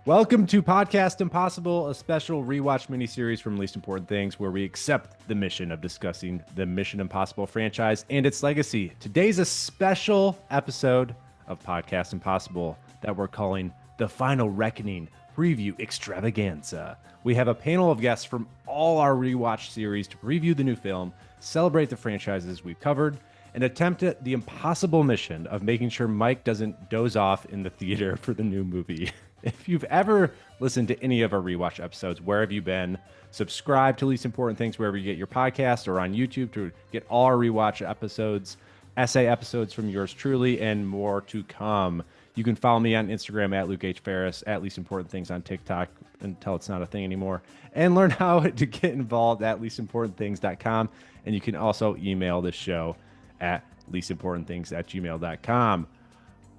Welcome to Podcast Impossible, a special rewatch miniseries from Least Important Things, where we accept the mission of discussing the Mission Impossible franchise and its legacy. Today's a special episode of Podcast Impossible that we're calling the Final Reckoning Preview Extravaganza. We have a panel of guests from all our rewatch series to preview the new film, celebrate the franchises we've covered, and attempt at the impossible mission of making sure Mike doesn't doze off in the theater for the new movie. If you've ever listened to any of our rewatch episodes, where have you been? Subscribe to Least Important Things wherever you get your podcast or on YouTube to get all our rewatch episodes, essay episodes from yours truly, and more to come. You can follow me on Instagram at Luke H. Ferris, at Least Important Things on TikTok until it's not a thing anymore, and learn how to get involved at leastimportantthings.com. And you can also email this show at leastimportantthings@gmail.com.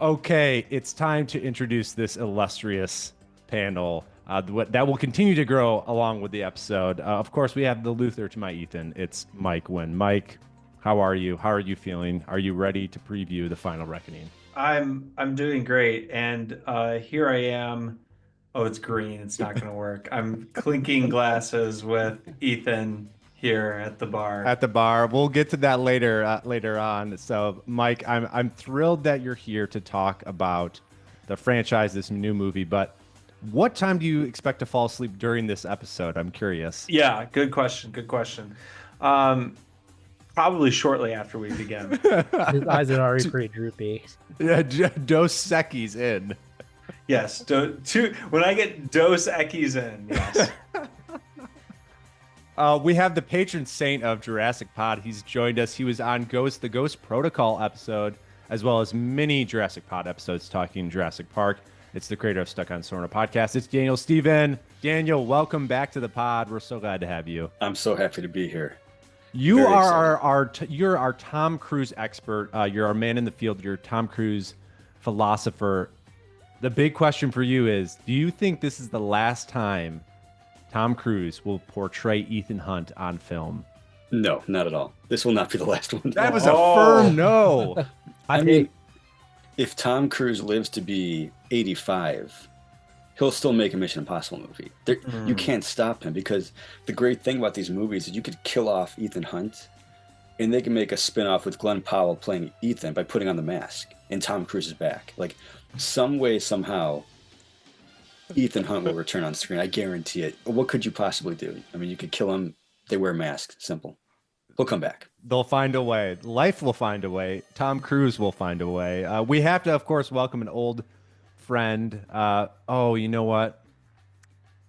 Okay, it's time to introduce this illustrious panel that will continue to grow along with the episode. Of course, we have the Luther to my Ethan. It's Mike Wynn. Mike, how are you? How are you feeling? Are you ready to preview the Final Reckoning? I'm doing great, and here I am. Oh, it's green. It's not going to work. I'm clinking glasses with Ethan here at the bar. At the bar, we'll get to that later on. So, Mike, I'm thrilled that you're here to talk about the franchise, this new movie. But what time do you expect to fall asleep during this episode? I'm curious. Yeah, good question. Good question. Probably shortly after we begin. His eyes are already pretty droopy. Yeah, Dos Equis in. Yes, when I get Dos Equis in, yes. We have the patron saint of Jurassic Pod. He's joined us. He was on the Ghost Protocol episode, as well as many Jurassic Pod episodes talking Jurassic Park. It's the creator of Stuck on Sorna podcast. It's Daniel Steven. Daniel, welcome back to the pod. We're so glad to have you. I'm so happy to be here. You are you're our Tom Cruise expert. You're our man in the field. You're Tom Cruise philosopher. The big question for you is, do you think this is the last time Tom Cruise will portray Ethan Hunt on film? No, not at all. This will not be the last one. That was a firm no. I mean, if Tom Cruise lives to be 85, he'll still make a Mission Impossible movie. You can't stop him, because the great thing about these movies is you could kill off Ethan Hunt, and they can make a spin-off with Glenn Powell playing Ethan by putting on the mask, and Tom Cruise is back. Like, some way, somehow, Ethan Hunt will return on screen. I guarantee it. What could you possibly do? I mean, you could kill him. They wear masks. Simple. He'll come back. They'll find a way. Life will find a way. Tom Cruise will find a way. We have to, of course, welcome an old friend. Oh, you know what?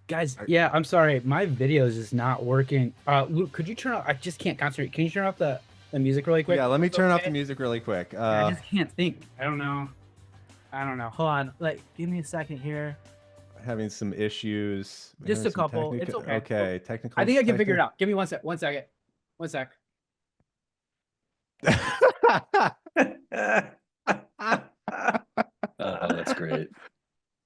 Guys, yeah, I'm sorry. My video is just not working. Luke, could you turn off? I just can't concentrate. Can you turn off the music really quick? Yeah, let me turn off the music really quick. I just can't think. I don't know. Hold on. Give me a second here. Having some issues. Just a couple. It's okay. Okay, technical. I think I can figure it out. Give me 1 sec. 1 second. 1 sec. That's great.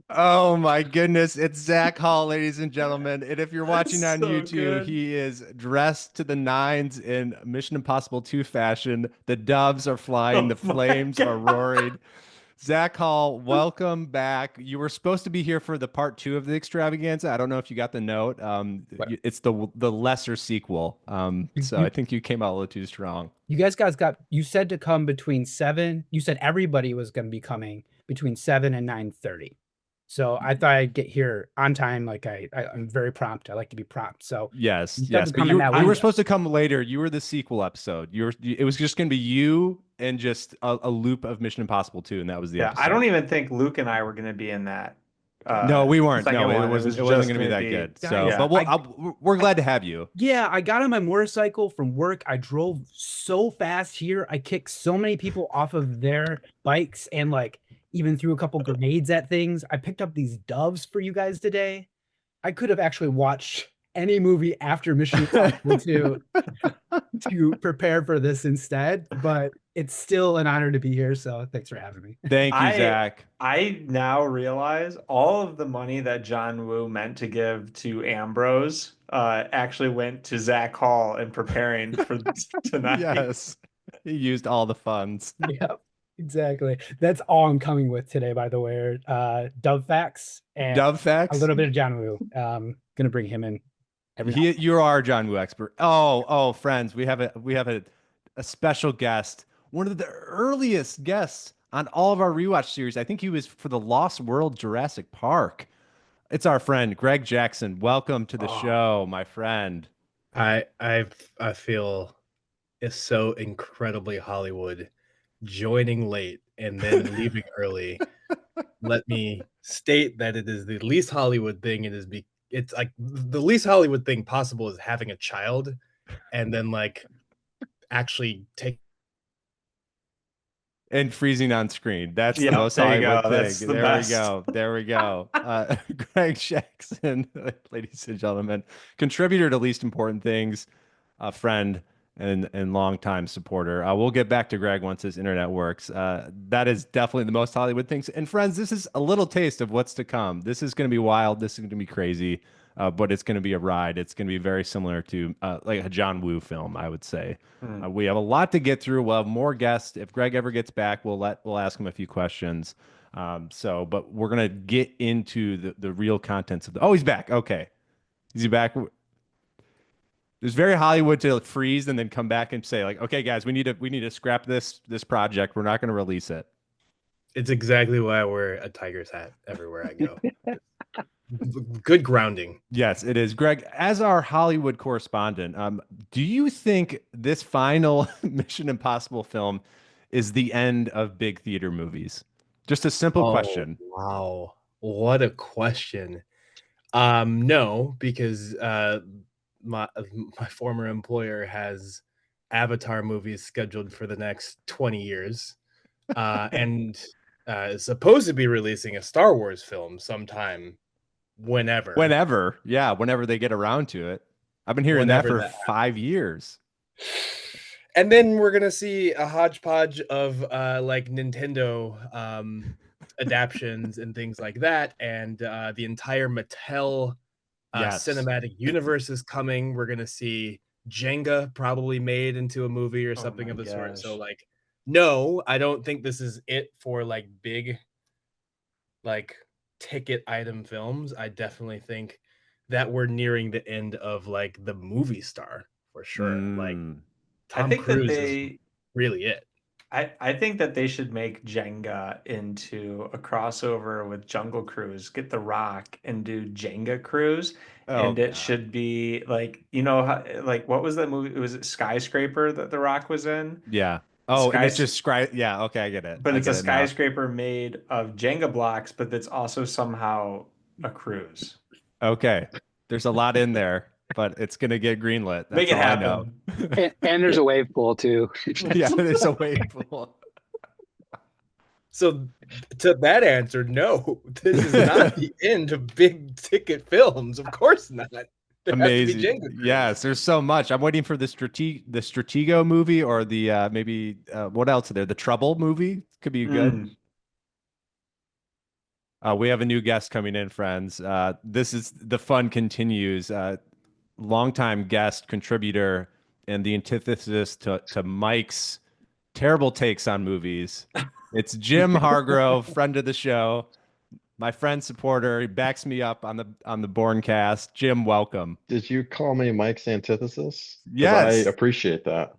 Oh my goodness, it's Zach Hall, ladies and gentlemen. And if you're watching on YouTube, good. he is dressed to the nines in Mission Impossible 2 fashion. The doves are flying, the flames are roaring. Zach Hall, welcome back. You were supposed to be here for the part 2 of the extravaganza. I don't know if you got the note. It's the lesser sequel. So I think you came out a little too strong. You said to come between 7. You said everybody was going to be coming between 7 and 9:30. So I thought I'd get here on time. Like I'm very prompt. I like to be prompt. So yes. But you were supposed to come later. You were the sequel episode. It was just going to be you and just a loop of Mission Impossible 2, and that was the episode. I don't even think Luke and I were going to be in that. No, we weren't. No, It wasn't going to be that good. So, Yeah. but we're glad to have you. Yeah, I got on my motorcycle from work. I drove so fast here. I kicked so many people off of their bikes and even threw a couple grenades at things. I picked up these doves for you guys today. I could have actually watched any movie after Mission Impossible to prepare for this instead, but it's still an honor to be here. So thanks for having me. Thank you, Zach. I now realize all of the money that John Woo meant to give to Ambrose actually went to Zach Hall in preparing for tonight. Yes, he used all the funds. Yep. Exactly. That's all I'm coming with today, by the way. Dove facts and Dove a facts. little bit of John Woo. Gonna bring him in every now. You are our John Woo expert. Friends, we have a special guest, one of the earliest guests on all of our rewatch series. I think he was for the Lost World Jurassic Park. It's our friend Greg Jackson. Welcome to the show, my friend. I feel is so incredibly Hollywood, joining late and then leaving early. Let me state that it is the least Hollywood thing. It's like the least Hollywood thing possible is having a child and then like actually take And freezing on screen. That's the Yep, most there you Hollywood go. thing. That's the There best. we go. There we go. Greg Jackson, ladies and gentlemen, contributor to Least Important Things, a friend and longtime supporter. We'll get back to Greg once his internet works. That is definitely the most Hollywood things. And friends, this is a little taste of what's to come. This is going to be wild. This is going to be crazy, but it's going to be a ride. It's going to be very similar to like a John Woo film, I would say. We have a lot to get through. We'll have more guests. If Greg ever gets back, we'll ask him a few questions. But we're gonna get into the real contents of the. Oh, he's back. Okay, is he back? It's very Hollywood to freeze and then come back and say like, okay, guys, we need to scrap this project. We're not going to release it. It's exactly why I wear a Tiger's hat everywhere I go. Good grounding. Yes, it is. Greg, as our Hollywood correspondent, do you think this final Mission Impossible film is the end of big theater movies? Just a simple question. Wow. What a question. No, because my former employer has Avatar movies scheduled for the next 20 years. And is supposed to be releasing a Star Wars film sometime whenever. Whenever they get around to it. I've been hearing that for 5 years. And then we're gonna see a hodgepodge of like Nintendo adaptions and things like that, and the entire Mattel cinematic universe is coming. We're gonna see Jenga probably made into a movie or something of the sort. So like, no, I don't think this is it for like big like ticket item films. I definitely think that we're nearing the end of like the movie star for sure. Like Tom Cruise is really it. I think that they should make Jenga into a crossover with Jungle Cruise. Get The Rock and do Jenga Cruise, and it should be like how, like what was that movie? Was it Skyscraper that The Rock was in? Yeah. Oh, and it's just yeah. Okay, I get it. But it's a skyscraper made of Jenga blocks, but that's also somehow a cruise. Okay, there's a lot in there, but it's gonna get greenlit. That's Make it happen. I know. And there's a wave pool too. Yeah, there's a wave pool. So to that answer, no, this is not the end of big ticket films. Of course not. Amazing. Yes, there's so much. I'm waiting for the Stratego movie or the maybe what else is there? The Trouble movie could be good. We have a new guest coming in, friends. This is the fun continues. Longtime guest contributor and the antithesis to Mike's terrible takes on movies. It's Jim Hargrove, friend of the show, my friend supporter. He backs me up on the Borncast. Jim, welcome. Did you call me Mike's antithesis? Yes, I appreciate that.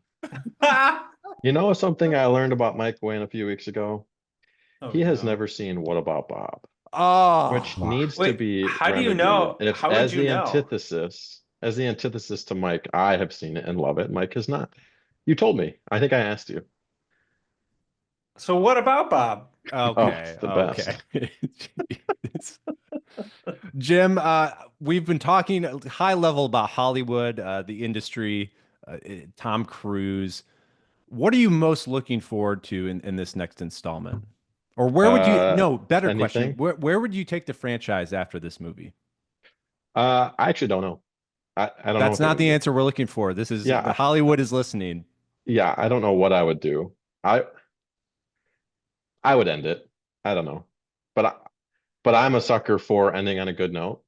You know something I learned about Mike Wayne a few weeks ago? He has never seen What About Bob? Oh, which needs to be. How do you know? And if, how as would you the know? as the antithesis to Mike, I have seen it and love it. Mike has not. You told me. I think I asked you. So what about Bob? Okay, it's the best. Jim, we've been talking high level about Hollywood, the industry, Tom Cruise. What are you most looking forward to in this next installment? Or where would you better question. Where would you take the franchise after this movie? I actually don't know. I don't know. That's not the answer we're looking for. This is Hollywood is listening. Yeah, I don't know what I would do. I would end it. I don't know. But I'm a sucker for ending on a good note.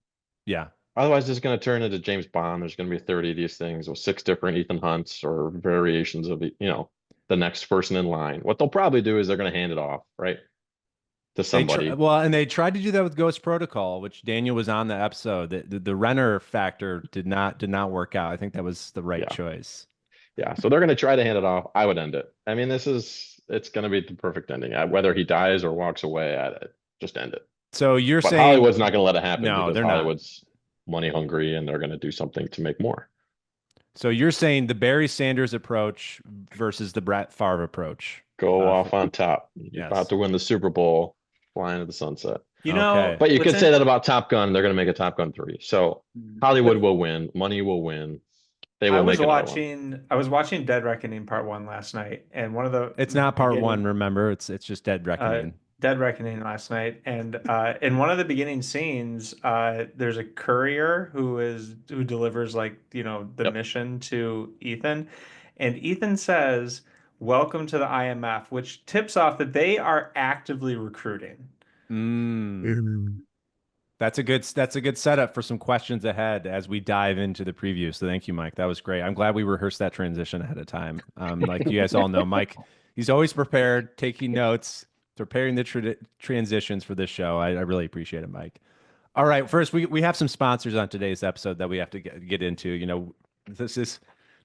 Yeah. Otherwise, it's going to turn into James Bond. There's going to be 30 of these things with 6 different Ethan Hunts or variations of the the next person in line. What they'll probably do is they're going to hand it off, right, to somebody. And they tried to do that with Ghost Protocol, which Daniel was on the episode. The Renner factor did not work out. I think that was the right choice. Yeah, so they're going to try to hand it off. I would end it. I mean, it's going to be the perfect ending. Whether he dies or walks away, just end it. So but saying Hollywood's not going to let it happen no, because they're Hollywood's money hungry and they're going to do something to make more. So you're saying the Barry Sanders approach versus the Brett Favre approach. Go off on top. You're about to win the Super Bowl, flying to the sunset. You know, but you could say that about Top Gun. They're going to make a Top Gun 3. So Hollywood will win. Money will win. They will make another one. I was watching Dead Reckoning Part 1 last night, and one of the it's not Part 1. Remember, it's just Dead Reckoning. Dead Reckoning last night, and in one of the beginning scenes, there's a courier who delivers the mission to Ethan, and Ethan says, "Welcome to the IMF," which tips off that they are actively recruiting. That's a good setup for some questions ahead as we dive into the preview. So thank you, Mike. That was great. I'm glad we rehearsed that transition ahead of time. Like you guys all know, Mike, he's always prepared, taking notes, preparing the transitions for this show. I really appreciate it, Mike. All right, first we have some sponsors on today's episode that we have to get into. You know, this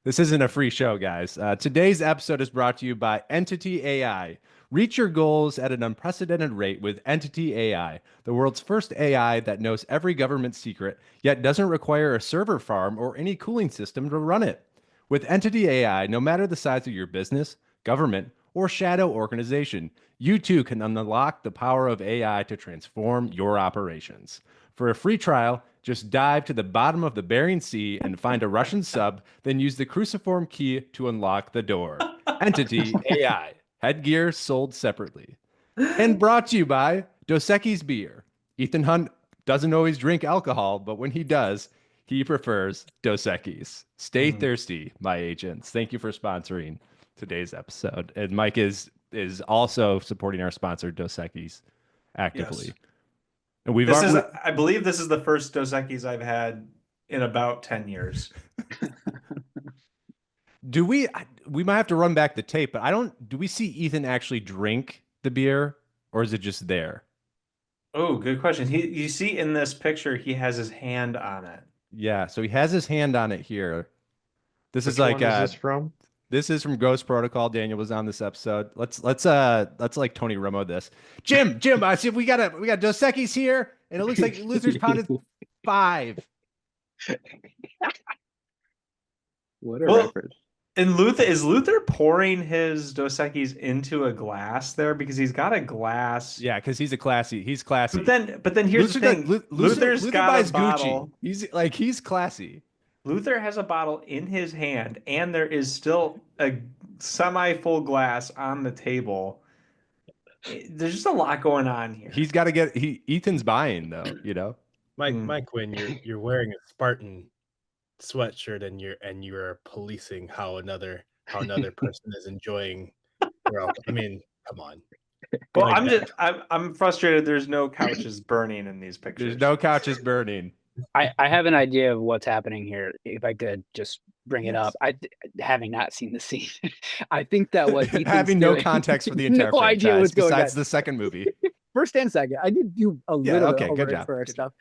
isn't a free show, guys. Today's episode is brought to you by Entity AI. Reach your goals at an unprecedented rate with Entity AI, the world's first AI that knows every government secret, yet doesn't require a server farm or any cooling system to run it. With Entity AI, no matter the size of your business, government, or shadow organization, you too can unlock the power of AI to transform your operations. For a free trial, just dive to the bottom of the Bering Sea and find a Russian sub, then use the cruciform key to unlock the door. Entity AI. Headgear sold separately. And brought to you by Dos Equis Beer. Ethan Hunt doesn't always drink alcohol, but when he does, he prefers Dos Equis. Stay thirsty, my agents. Thank you for sponsoring today's episode. And Mike is also supporting our sponsor, Dos Equis, actively. Yes. And I believe this is the first Dos Equis I've had in about 10 years. We might have to run back the tape, but do we see Ethan actually drink the beer, or is it just there? Oh, good question. You see in this picture, he has his hand on it. Yeah, so he has his hand on it here. Which is this from? This is from Ghost Protocol. Daniel was on this episode. Let's like Tony Romo this. Jim, I see we got Dos Equis here, and it looks like Luther's pounded 5. What a reference. And Luther pouring his Dos Equis into a glass there because he's got a glass? Yeah, because he's classy. But then here's the thing. Luther buys a bottle. Gucci. He's classy. Luther has a bottle in his hand, and there is still a semi-full glass on the table. There's just a lot going on here. He's got to Ethan's buying though, you know. Mike Quinn, you're wearing a Spartan sweatshirt and you're policing how another person is enjoying. Well, I mean, come on. Well, I'm frustrated. There's no couches burning in these pictures. There's no couches burning. I have an idea of what's happening here. If I could just bring it up, having not seen the scene, I think that what Ethan's having no context for the entire no franchise idea what's going besides on. the second movie. First and second, I did do a little bit good job. for our stuff.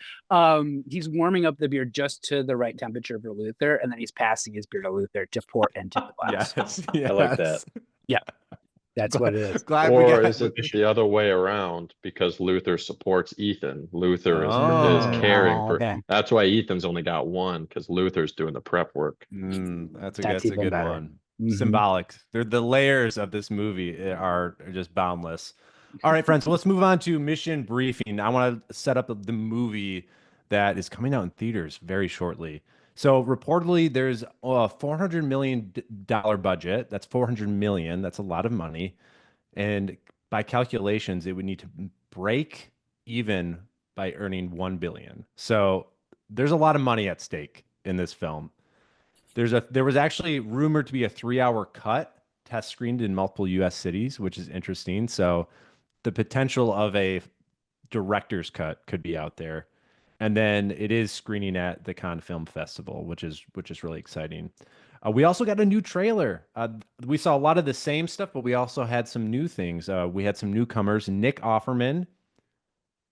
He's warming up the beer just to the right temperature for Luther, and then he's passing his beer to Luther to pour into the glass. Yes. I like that. Yeah, that's what it is. Or is it the other way around because Luther supports Ethan? Luther is caring for. Okay. That's why Ethan's only got one because Luther's doing the prep work. That's a good better. one. Symbolic. The layers of this movie are just boundless. All right, friends, so let's move on to mission briefing. I want to set up the movie that is coming out in theaters very shortly. So reportedly, there's a $400 million budget. That's $400 million. That's a lot of money. And by calculations, it would need to break even by earning $1 billion. So there's a lot of money at stake in this film. There was actually rumored to be a 3-hour cut test screened in multiple U.S. cities, which is interesting. So the potential of a director's cut could be out there. And then it is screening at the Cannes Film Festival, which is really exciting. We also got a new trailer. We saw a lot of the same stuff, but we also had some new things. We had some newcomers: Nick Offerman,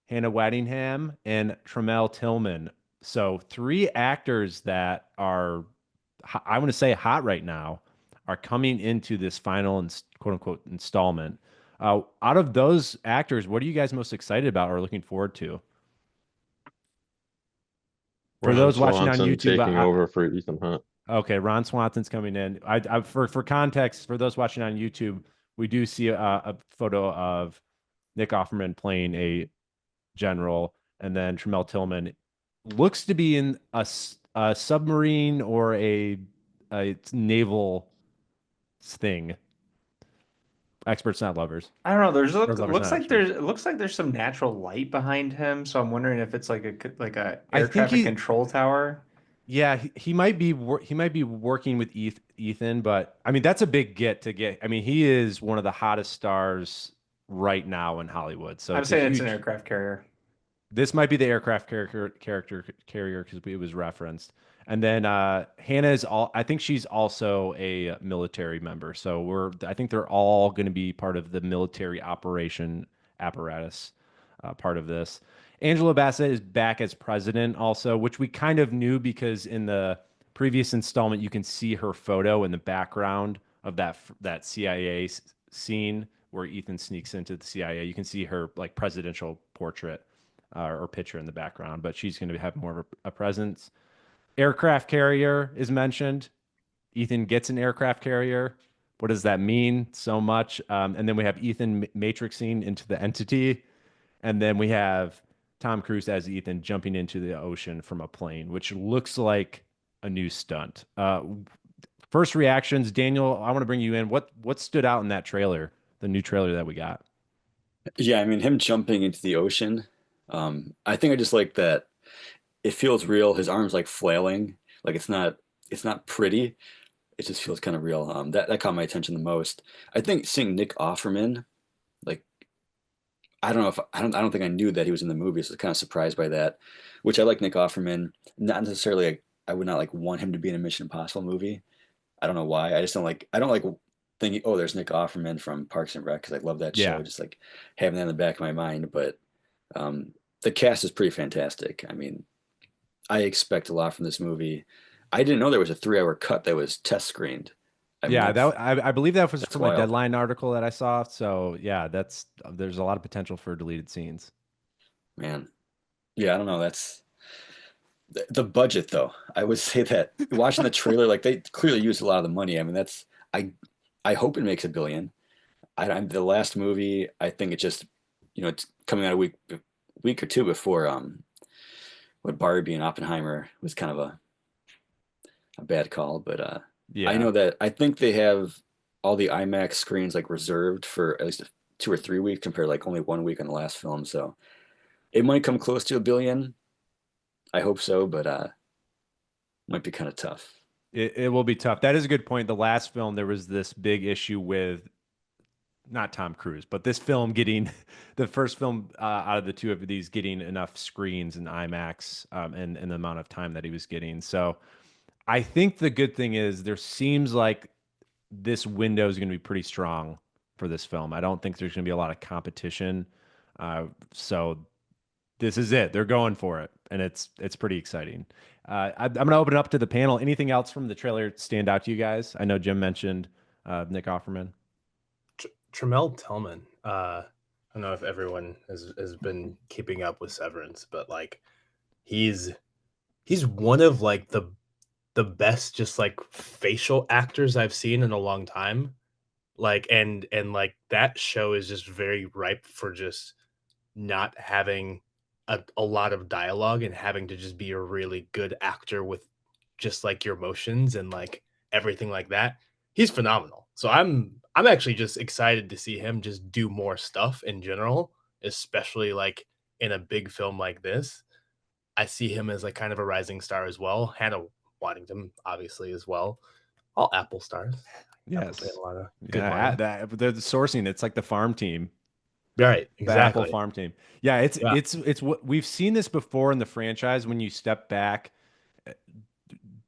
Hannah Waddingham, and Tremel Tillman. So three actors that are, I want to say, hot right now, are coming into this final quote unquote installment. Out of those actors, what are you guys most excited about or looking forward to? For Ron those watching on Swanson YouTube, taking over for Ethan Hunt. okay, Ron Swanson's coming in. For context, for those watching on YouTube, we do see a photo of Nick Offerman playing a general, and then Tremel Tillman looks to be in a submarine or a naval thing. Experts, not lovers. I don't know. There's Or lovers, looks not like there's experts. it looks like there's some natural light behind him, so I'm wondering if it's like a I air think traffic control tower. yeah, he might be he might be working with Ethan, but I mean that's a big get to get. I mean he is one of the hottest stars right now in Hollywood, so I'm it's a saying it's an huge. aircraft carrier. This might be the aircraft character carrier because it was referenced. And then Hannah is all. I think she's also a military member. So I think they're all going to be part of the military operation apparatus part of this. Angela Bassett is back as president also, which we kind of knew because in the previous installment you can see her photo in the background of that CIA scene where Ethan sneaks into the CIA. You can see her like presidential portrait or picture in the background, but she's going to have more of a presence. Aircraft carrier is mentioned. Ethan gets an aircraft carrier. What does that mean? So much. And then we have Ethan matrixing into the entity. And then we have Tom Cruise as Ethan jumping into the ocean from a plane, which looks like a new stunt. First reactions, Daniel, I want to bring you in. What stood out in that trailer, the new trailer that we got? Yeah, I mean him jumping into the ocean. I think I just like that it feels real. His arms like flailing, like it's not pretty. It just feels kind of real. That caught my attention the most. I think seeing Nick Offerman, like I don't know if I don't think I knew that he was in the movie, so I was kind of surprised by that. Which I like Nick Offerman. Not necessarily like I would not like want him to be in a Mission Impossible movie. I don't know why. I don't like thinking, oh, there's Nick Offerman from Parks and Rec because I love that Yeah. show. Just like having that in the back of my mind. But the cast is pretty fantastic. I mean, I expect a lot from this movie. I didn't know there was a 3-hour cut that was test screened. I mean, Yeah, I believe that was that's from a wild, Deadline article that I saw. So yeah, there's a lot of potential for deleted scenes. man. Yeah, I don't know. That's the budget, though. I would say that watching the trailer, like they clearly used a lot of the money. I mean, I I hope it makes $1 billion. The last movie, I think it just, it's coming out a week or two before what Barbie and Oppenheimer was kind of a bad call, but I Yeah, know that I think they have all the IMAX screens like reserved for at least 2 or 3 weeks compared to like only 1 week on the last film. So it might come close to $1 billion. I hope so, but might be kind of tough. it will be tough. That is a good point. The last film, there was this big issue with not Tom Cruise, but this film getting the first film out of the two of these getting enough screens and IMAX and the amount of time that he was getting. So I think the good thing is there seems like this window is going to be pretty strong for this film. I don't think there's going to be a lot of competition. So this is it. They're going for it, and it's pretty exciting. I'm going to open it up to the panel. Anything else from the trailer stand out to you guys? I know Jim mentioned Nick Offerman. Tremel Tillman. I don't know if everyone has been keeping up with Severance, but like he's one of like the best just like facial actors I've seen in a long time. Like and like that show is just very ripe for just not having a lot of dialogue and having to just be a really good actor with just like your emotions and like everything like that. He's phenomenal. So I'm actually just excited to see him just do more stuff in general, especially like in a big film like this. I see him as like kind of a rising star as well. Hannah Waddingham, obviously, as well. All Apple stars. Apple paid Yes. a lot of good Yeah, money. they're the sourcing. It's like the farm team, Right, the Apple exactly. farm team. Yeah, it's Yeah. it's it's what we've seen this before in the franchise. When you step back,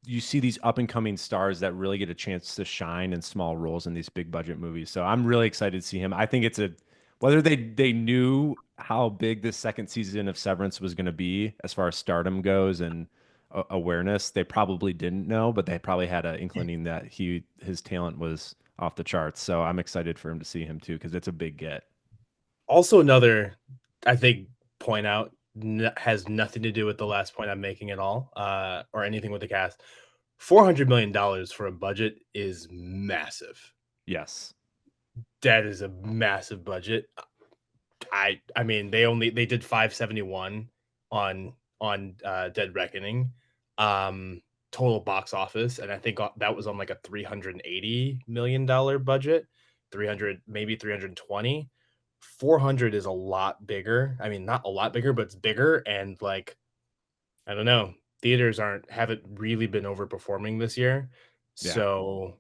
you see these up and coming stars that really get a chance to shine in small roles in these big budget movies. So I'm really excited to see him. I think it's whether they knew how big this second season of Severance was going to be as far as stardom goes and awareness, they probably didn't know, but they probably had an inkling that his talent was off the charts. So I'm excited for him to see him too, because it's a big get. Also, another, I think, point out has nothing to do with the last point I'm making at all, or anything with the cast. $400 million for a budget is massive. Yes, that is a massive budget. I mean, they did 571 on Dead Reckoning, total box office, and I think that was on like a $380 million budget, 300 maybe 320. 400 is a lot bigger. I mean, not a lot bigger, but it's bigger, and like, I don't know, theaters haven't really been overperforming this year. Yeah. So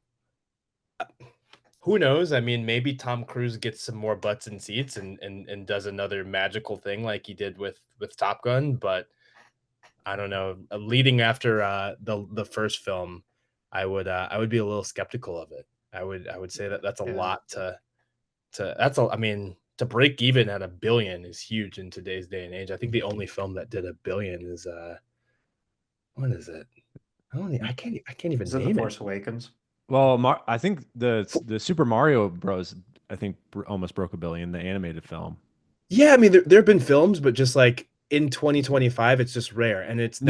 who knows? I mean, maybe Tom Cruise gets some more butts and seats and does another magical thing like he did with Top Gun, but I don't know. Leading after the first film, I would be a little skeptical of it. I would say that's a lot to I mean, to break even at $1 billion is huge in today's day and age. I think the only film that did $1 billion is what is it? I can't even Is it name The it. Force Awakens? Well, I think the Super Mario Bros. I think almost broke $1 billion. The animated film. Yeah, I mean there have been films, but just like in 2025, it's just rare, and it's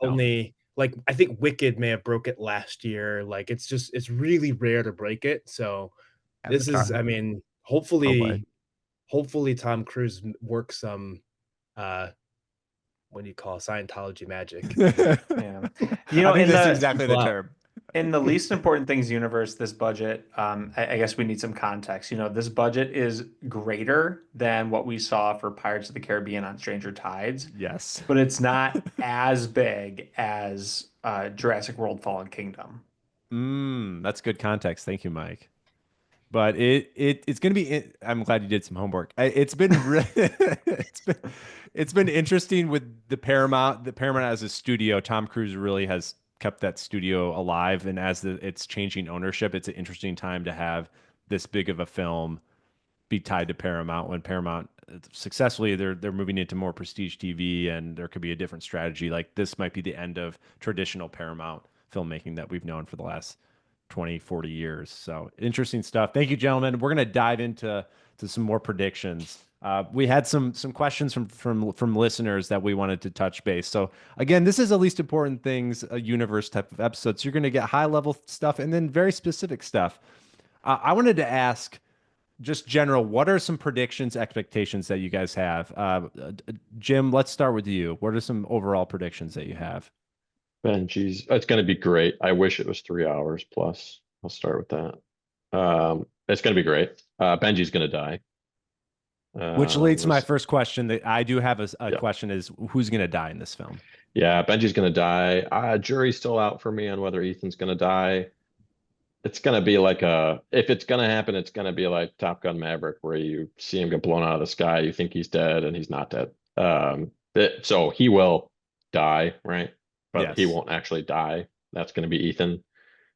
only like, I think Wicked may have broke it last year. Like it's really rare to break it. So this is, I mean, hopefully Tom Cruise works some what do you call Scientology magic? Yeah, you know, I think that's exactly the term. In the least important things universe, this budget, I guess we need some context. You know, this budget is greater than what we saw for Pirates of the Caribbean on Stranger Tides. Yes. But it's not as big as Jurassic World Fallen Kingdom. That's good context. Thank you, Mike. But it's going to be. I'm glad you did some homework. It's been it's been interesting with the Paramount. The Paramount as a studio, Tom Cruise really has kept that studio alive, and as it's changing ownership, it's an interesting time to have this big of a film be tied to Paramount. When Paramount successfully, they're moving into more prestige TV, and there could be a different strategy. Like, this might be the end of traditional Paramount filmmaking that we've known for the last 20, 40 years. So interesting stuff. Thank you, gentlemen. We're going to dive into some more predictions. We had some questions from listeners that we wanted to touch base. So again, this is a least important things, a universe type of episode. So you're going to get high level stuff and then very specific stuff. I wanted to ask, just general, what are some predictions, expectations that you guys have? Jim, let's start with you. What are some overall predictions that you have? Benji's, it's going to be great. I wish it was 3 hours plus. I'll start with that. It's going to be great. Benji's going to die. Which leads to my first question that I do have a question is, who's going to die in this film? Yeah, Benji's going to die. Jury's still out for me on whether Ethan's going to die. It's going to be like if it's going to happen, it's going to be like Top Gun Maverick, where you see him get blown out of the sky. You think he's dead and he's not dead. So he will die, right? But he won't actually die. That's going to be Ethan,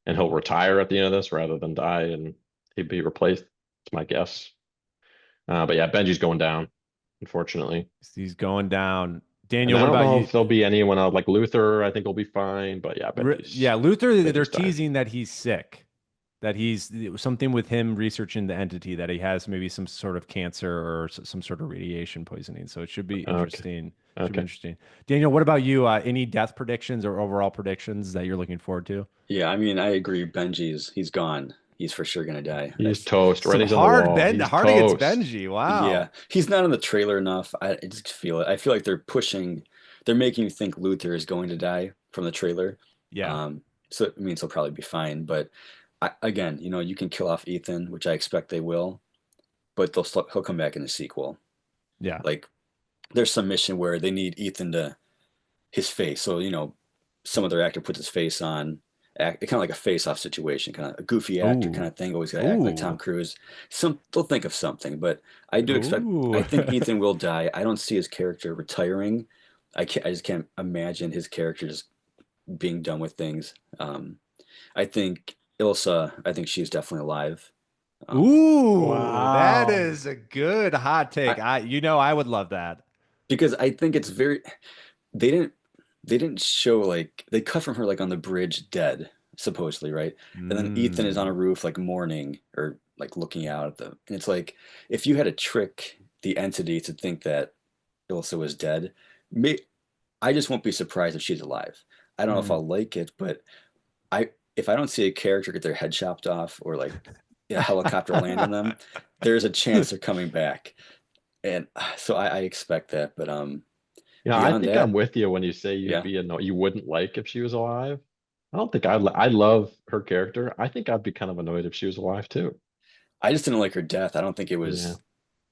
and he'll retire at the end of this rather than die, and he'd be replaced. That's my guess. But yeah, Benji's going down, unfortunately. He's going down. Daniel, I don't know you? if there'll be anyone else. Like Luther, I think will be fine. But yeah, Luther, they're teasing that he's sick, that he's something with him researching the entity, that he has maybe some sort of cancer or some sort of radiation poisoning. So it should be interesting. Should be interesting. Daniel, what about you? Any death predictions or overall predictions that you're looking forward to? Yeah, I mean, I agree. He's gone. He's for sure gonna die. He's toast. Right, he's hard on the wall. hard against Benji. Wow. Yeah, he's not in the trailer enough. I just feel it. I feel like they're making you think Luther is going to die from the trailer. Yeah. So it means he'll probably be fine. But again, you know, you can kill off Ethan, which I expect they will, but he'll come back in the sequel. Yeah. Like, there's some mission where they need Ethan his face. So, you know, some other actor puts his face on. Kind of like a face-off situation, kind of a goofy actor kind of thing. Always got to act like Tom Cruise. They'll think of something, but I do expect. I think Ethan will die. I don't see his character retiring. I just can't imagine his character just being done with things. I think Ilsa, I think she's definitely alive. Ooh, that Wow. is a good hot take. I would love that. Because I think it's very they didn't show like they cut from her like on the bridge dead supposedly, right? And then Ethan is on a roof like mourning or like looking out at them. And it's like if you had to trick the entity to think that Ilsa was dead, I just won't be surprised if she's alive. I don't know if I'll like it, but if I don't see a character get their head chopped off or like a helicopter land on them, there's a chance they're coming back. And so I expect that, but Yeah, I beyond think that, I'm with you when you say yeah, you wouldn't like if she was alive. I don't think I love her character. I think I'd be kind of annoyed if she was alive too. I just didn't like her death. I don't think it Yeah. was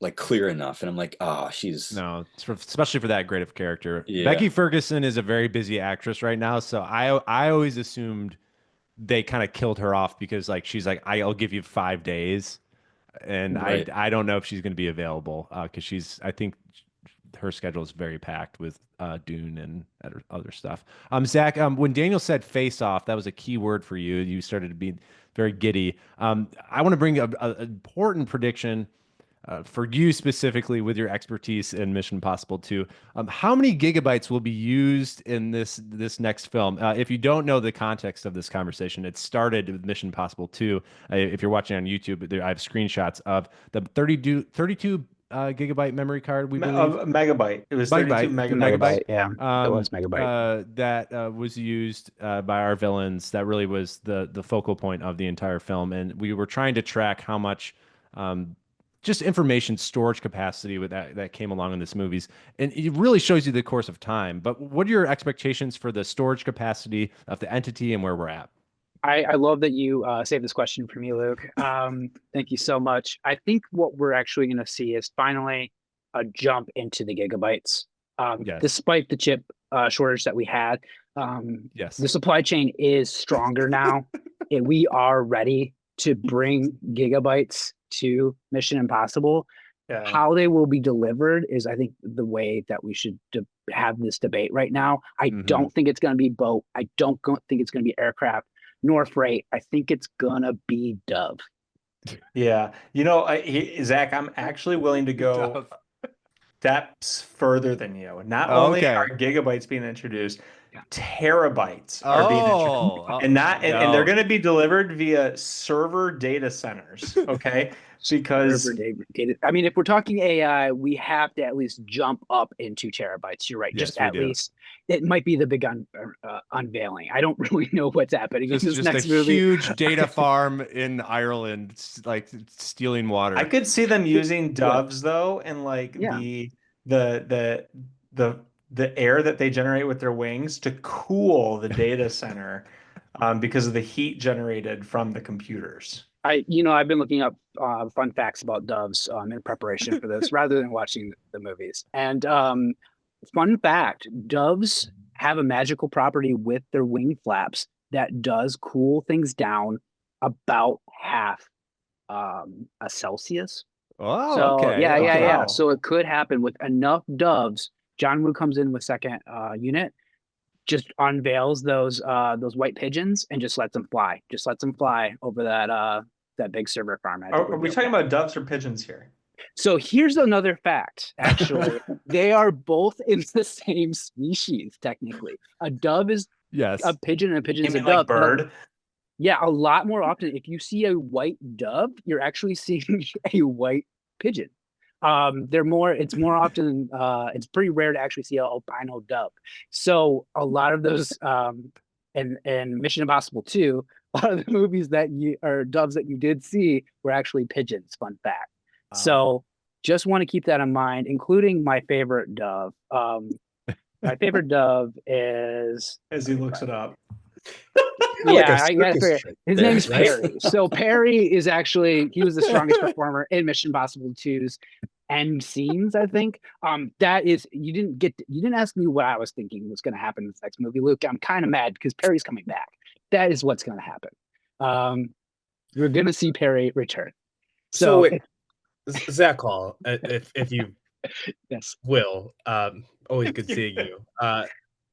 like clear enough, and I'm like, she's No, especially for that great of character. Yeah. Becky Ferguson is a very busy actress right now, so I always assumed they kind of killed her off because like she's like I'll give you 5 days, and Right. I don't know if she's going to be available because I think her schedule is very packed with Dune and other stuff. Zach, when Daniel said face off, that was a key word for you. You started to be very giddy. I want to bring an important prediction for you specifically with your expertise in Mission Impossible 2. How many gigabytes will be used in this next film? If you don't know the context of this conversation, it started with Mission Impossible 2. If you're watching on YouTube, I have screenshots of the 32 gigabyte memory card, we believe. Megabyte. It was 32 megabytes. Yeah, it was megabyte. That was used by our villains. That really was the focal point of the entire film, and we were trying to track how much just information storage capacity with that came along in this movies, and it really shows you the course of time. But what are your expectations for the storage capacity of the entity and where we're at? I love that you saved this question for me, Luke. Thank you so much. I think what we're actually going to see is finally a jump into the gigabytes. Yes. Despite the chip shortage that we had, Yes. the supply chain is stronger now, and we are ready to bring gigabytes to Mission Impossible. Yeah. How they will be delivered is, I think, the way that we should have this debate right now. I don't think it's going to be boat. I don't think it's going to be aircraft nor freight. I think it's going to be Dove. Yeah. Zach, I'm actually willing to go steps further than you. Not only are gigabytes being introduced, terabytes are being introduced, and they're going to be delivered via server data centers. Okay, because I mean, if we're talking AI, we have to at least jump up into terabytes. You're right. Yes, just at least it might be the big unveiling. I don't really know what's happening in this next movie. Huge data farm in Ireland, like stealing water. I could see them using doves though, and like the air that they generate with their wings to cool the data center because of the heat generated from the computers. I've been looking up fun facts about doves in preparation for this rather than watching the movies. And fun fact, doves have a magical property with their wing flaps that does cool things down about half a Celsius. Oh, so, okay. Yeah. Wow. So it could happen with enough doves. John Woo comes in with second unit, just unveils those white pigeons and just lets them fly. Just lets them fly over that big server farm. Are we talking about doves or pigeons here? So here's another fact. Actually, they are both in the same species. Technically, a dove is a pigeon, and a pigeon is a dove. Bird. Yeah, a lot more often. If you see a white dove, you're actually seeing a white pigeon. It's more often, it's pretty rare to actually see an albino dove. So a lot of those, in Mission Impossible 2, a lot of the movies doves that you did see were actually pigeons, fun fact. So just want to keep that in mind, including my favorite dove. My favorite dove is... As he looks it up. Yeah, I gotta figure. His name's Perry. So Perry is he was the strongest performer in Mission Impossible 2's end scenes, I think. That is, you didn't ask me what I was thinking was going to happen in this next movie, Luke. I'm kind of mad because Perry's coming back. That is what's going to happen. We're going to see Perry return. So wait, Zach Hall, if you will, always good seeing you.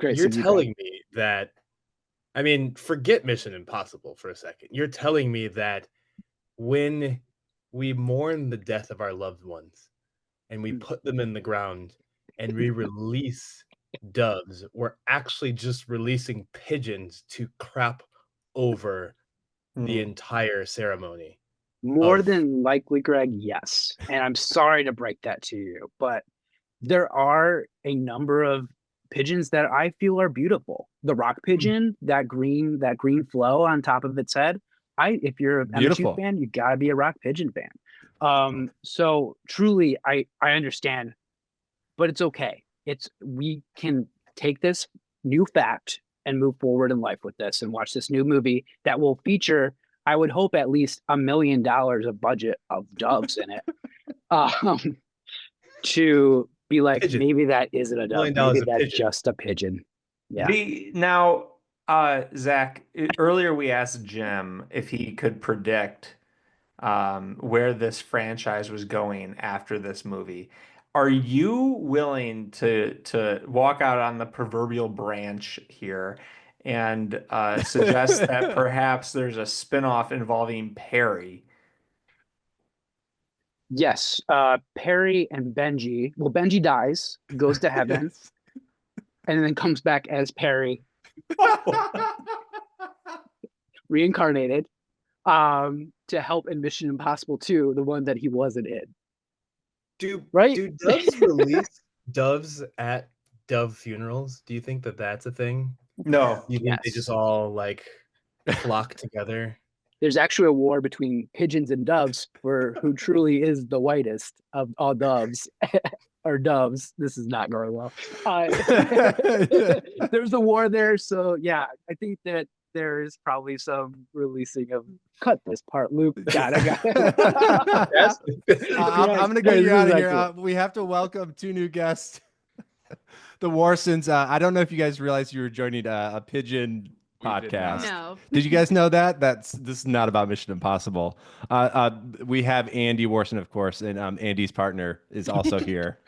Great you're telling me that I mean, forget Mission Impossible for a second. You're telling me that when we mourn the death of our loved ones and we put them in the ground and we release doves, we're actually just releasing pigeons to crap over the entire ceremony. More than likely, Greg, yes. And I'm sorry to break that to you, but there are a number of pigeons that I feel are beautiful. The rock pigeon, that green flow on top of its head. If you're an MSU fan, you gotta be a rock pigeon fan. So truly, I understand, but it's okay. We can take this new fact and move forward in life with this and watch this new movie that will feature, I would hope, at least $1 million of budget of doves in it. To be like, Pigeon. maybe that isn't a dove. Maybe that's pigeon. just a pigeon. Yeah. Now, Zach, earlier we asked Jim if he could predict where this franchise was going after this movie. Are you willing to walk out on the proverbial branch here and suggest that perhaps there's a spinoff involving Perry? Yes. Perry and Benji. Well, Benji dies, goes to heaven, and then comes back as Perry, reincarnated, to help in Mission Impossible 2, the one that he wasn't in. Do doves release doves at dove funerals? Do you think that that's a thing? No. You think they just all like flock together? There's actually a war between pigeons and doves for who truly is the whitest of all doves. Or doves. This is not going well. There's a war there. So yeah, I think that there is probably some releasing of cut this part, Luke. Got it. I'm gonna get you out of here. We have to welcome 2 new guests. The Warsons. I don't know if you guys realized you were joining a pigeon podcast. No. Did you guys know that? This is not about Mission Impossible. We have Andy Warson, of course, and Andy's partner is also here.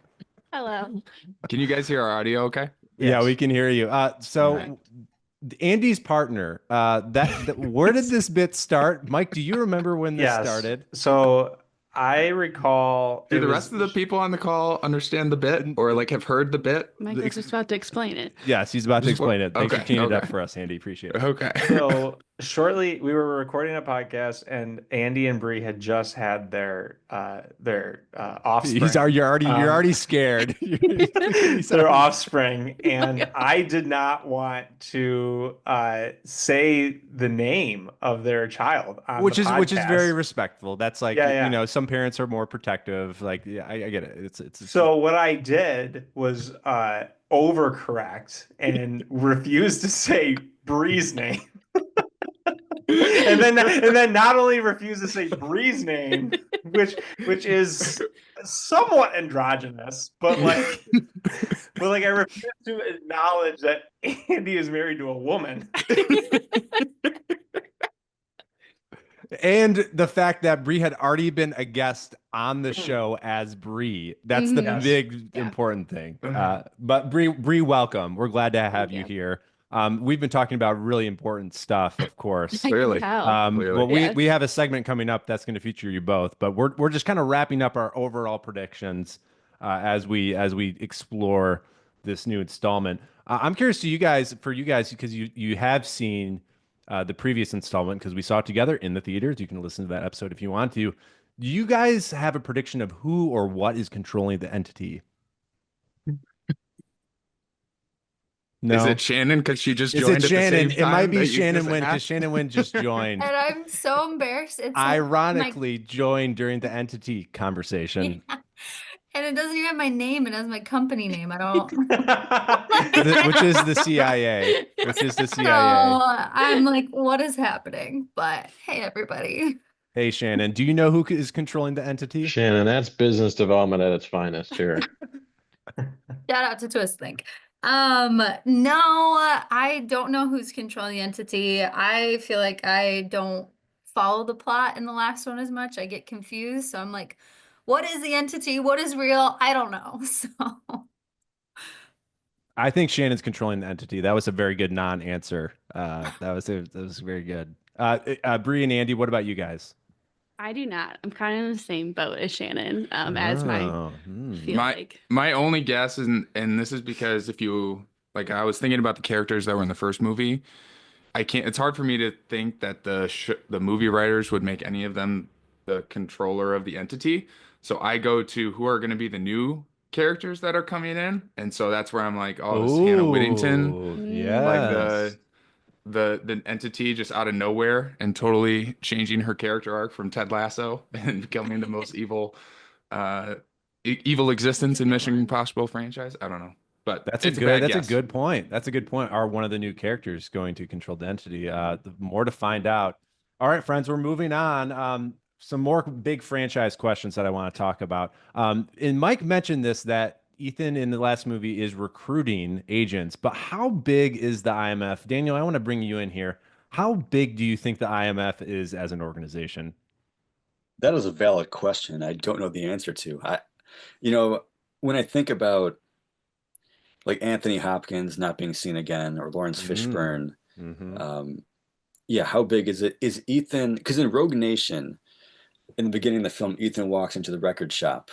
Hello. Can you guys hear our audio okay? Yeah, we can hear you. So Andy's partner, where did this bit start? Mike, do you remember when this started? So I recall. Do the rest of the people on the call understand the bit or like have heard the bit? Michael's just about to explain it. Yes, he's about to explain it. Thanks for teeing it up for us, Andy. Appreciate it. Okay. So shortly, we were recording a podcast, and Andy and Bri had just had their offspring. You're already scared. Their offspring, and I did not want to say the name of their child on which the is podcast. very respectful. That's like Yeah. you know, some parents are more protective. Like, yeah, I get it. It's So what I did was overcorrect and refuse to say Bri's name. and then not only refuse to say Bri's name, which is somewhat androgynous, but I refuse to acknowledge that Andy is married to a woman. And the fact that Bri had already been a guest on the show as Bri. That's the big important thing. But Bri, welcome. We're glad to have you here. We've been talking about really important stuff, of course. Clearly. Well, we have a segment coming up that's going to feature you both, but we're just kind of wrapping up our overall predictions as we explore this new installment. I'm curious for you guys, because you have seen the previous installment, because we saw it together in the theaters. You can listen to that episode if you want to. Do you guys have a prediction of who or what is controlling the entity? No. Is it Shannon because she just joined? Is it Shannon? It might be Shannon Wynn because Shannon Wynn just joined. And I'm so embarrassed. It's ironically joined during the entity conversation. Yeah. And it doesn't even have my name. It has my company name. I don't. Which is the CIA. So I'm like, what is happening? But hey, everybody. Hey, Shannon, do you know who is controlling the entity? Shannon, that's business development at its finest here. Shout out to Twist Think. No, I don't know who's controlling the entity. I feel like I don't follow the plot in the last one as much. I get confused. So I'm like, what is the entity? What is real? I don't know. So I think Shannon's controlling the entity. That was a very good non-answer. That was very good. Bree and Andy, what about you guys? I do not. I'm kind of in the same boat as Shannon, as my feel My like. my only guess is, and this is because if you like, I was thinking about the characters that were in the first movie. I can't. It's hard for me to think that the movie writers would make any of them the controller of the entity. So I go to who are going to be the new characters that are coming in, and so that's where I'm like, oh, is Hannah Whittington Oh, like yes. the entity just out of nowhere and totally changing her character arc from Ted Lasso and becoming the most uh evil existence in Mission Impossible franchise? I don't know, but it's a bad That's a guess. good point. That's a good point. Are one of the new characters going to control the entity? More to find out. All right, friends, we're moving on. Some more big franchise questions that I want to talk about. And Mike mentioned this, that Ethan in the last movie is recruiting agents, but how big is the IMF? Daniel, I want to bring you in here. How big do you think the IMF is as an organization? That is a valid question. I don't know the answer to. You know, when I think about like Anthony Hopkins not being seen again or Lawrence Fishburne, Mm-hmm. yeah, how big is it? Is Ethan? Because in Rogue Nation, in the beginning of the film, Ethan walks into the record shop,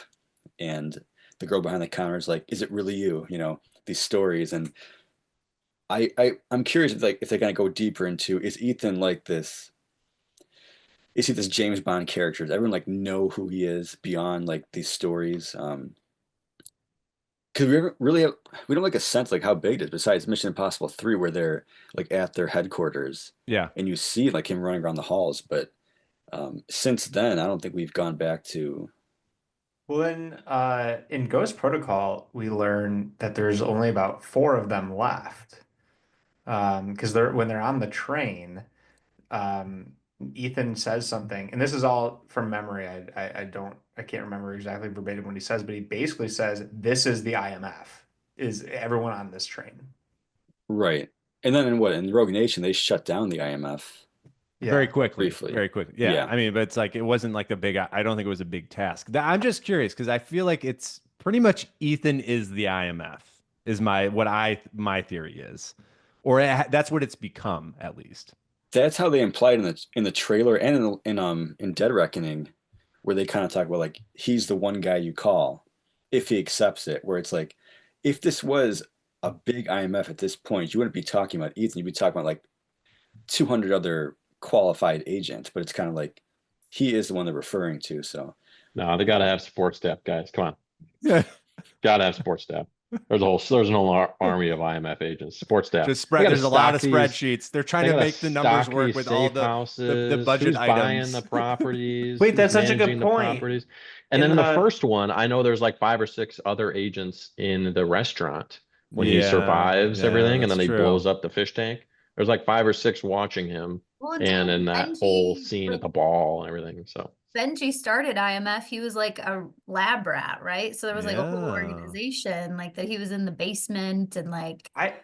and the girl behind the counter is like, "Is it really you?" You know, these stories, and I'm curious if they're gonna go deeper into, is Ethan like this? Is he this James Bond character? Does everyone like know who he is beyond like these stories? Because we don't like a sense like how big it is besides Mission Impossible 3 where they're like at their headquarters Yeah. and you see like him running around the halls, but since then I don't think we've gone back to. Well, then, in Ghost Protocol, we learn that there's only about four of them left. Because when they're on the train, um, Ethan says something, and this is all from memory. I can't remember exactly verbatim what he says, but he basically says, "This is the IMF. Is everyone on this train?" Right. And then in Rogue Nation they shut down the IMF Very Yeah. quickly, briefly. very quickly. Yeah. Yeah. I mean, but it's like, it wasn't like a big, I don't think it was a big task. I'm just curious because I feel like it's pretty much Ethan is the IMF is my theory is, or that's what it's become at least. That's how they implied in the trailer and in Dead Reckoning, where they kind of talk about like he's the one guy you call if he accepts it. Where it's like, if this was a big IMF at this point, you wouldn't be talking about Ethan. You'd be talking about like 200 other qualified agents. But it's kind of like he is the one they're referring to. So No, they got to have support staff, guys. Come on, Yeah. got to have support staff. There's an whole army of IMF agents, support staff. Just They spread. gotta There's a lot of stock these- spreadsheets. They're trying they to gotta make the numbers stock work these with all safe the houses, budget who's buying items. the properties, Wait, who's that's such a managing good the point. properties. And then In in the the first one, I know there's like 5 or 6 other agents in the restaurant when he Yeah, survives yeah, everything, and that's then he true. blows up the fish tank. There's like 5 or 6 watching him, Well, and in that whole Benji, scene at like the ball and everything. So Benji started IMF. He was like a lab rat, right? So there was like a whole Yeah. organization, like that he was in the basement and like, I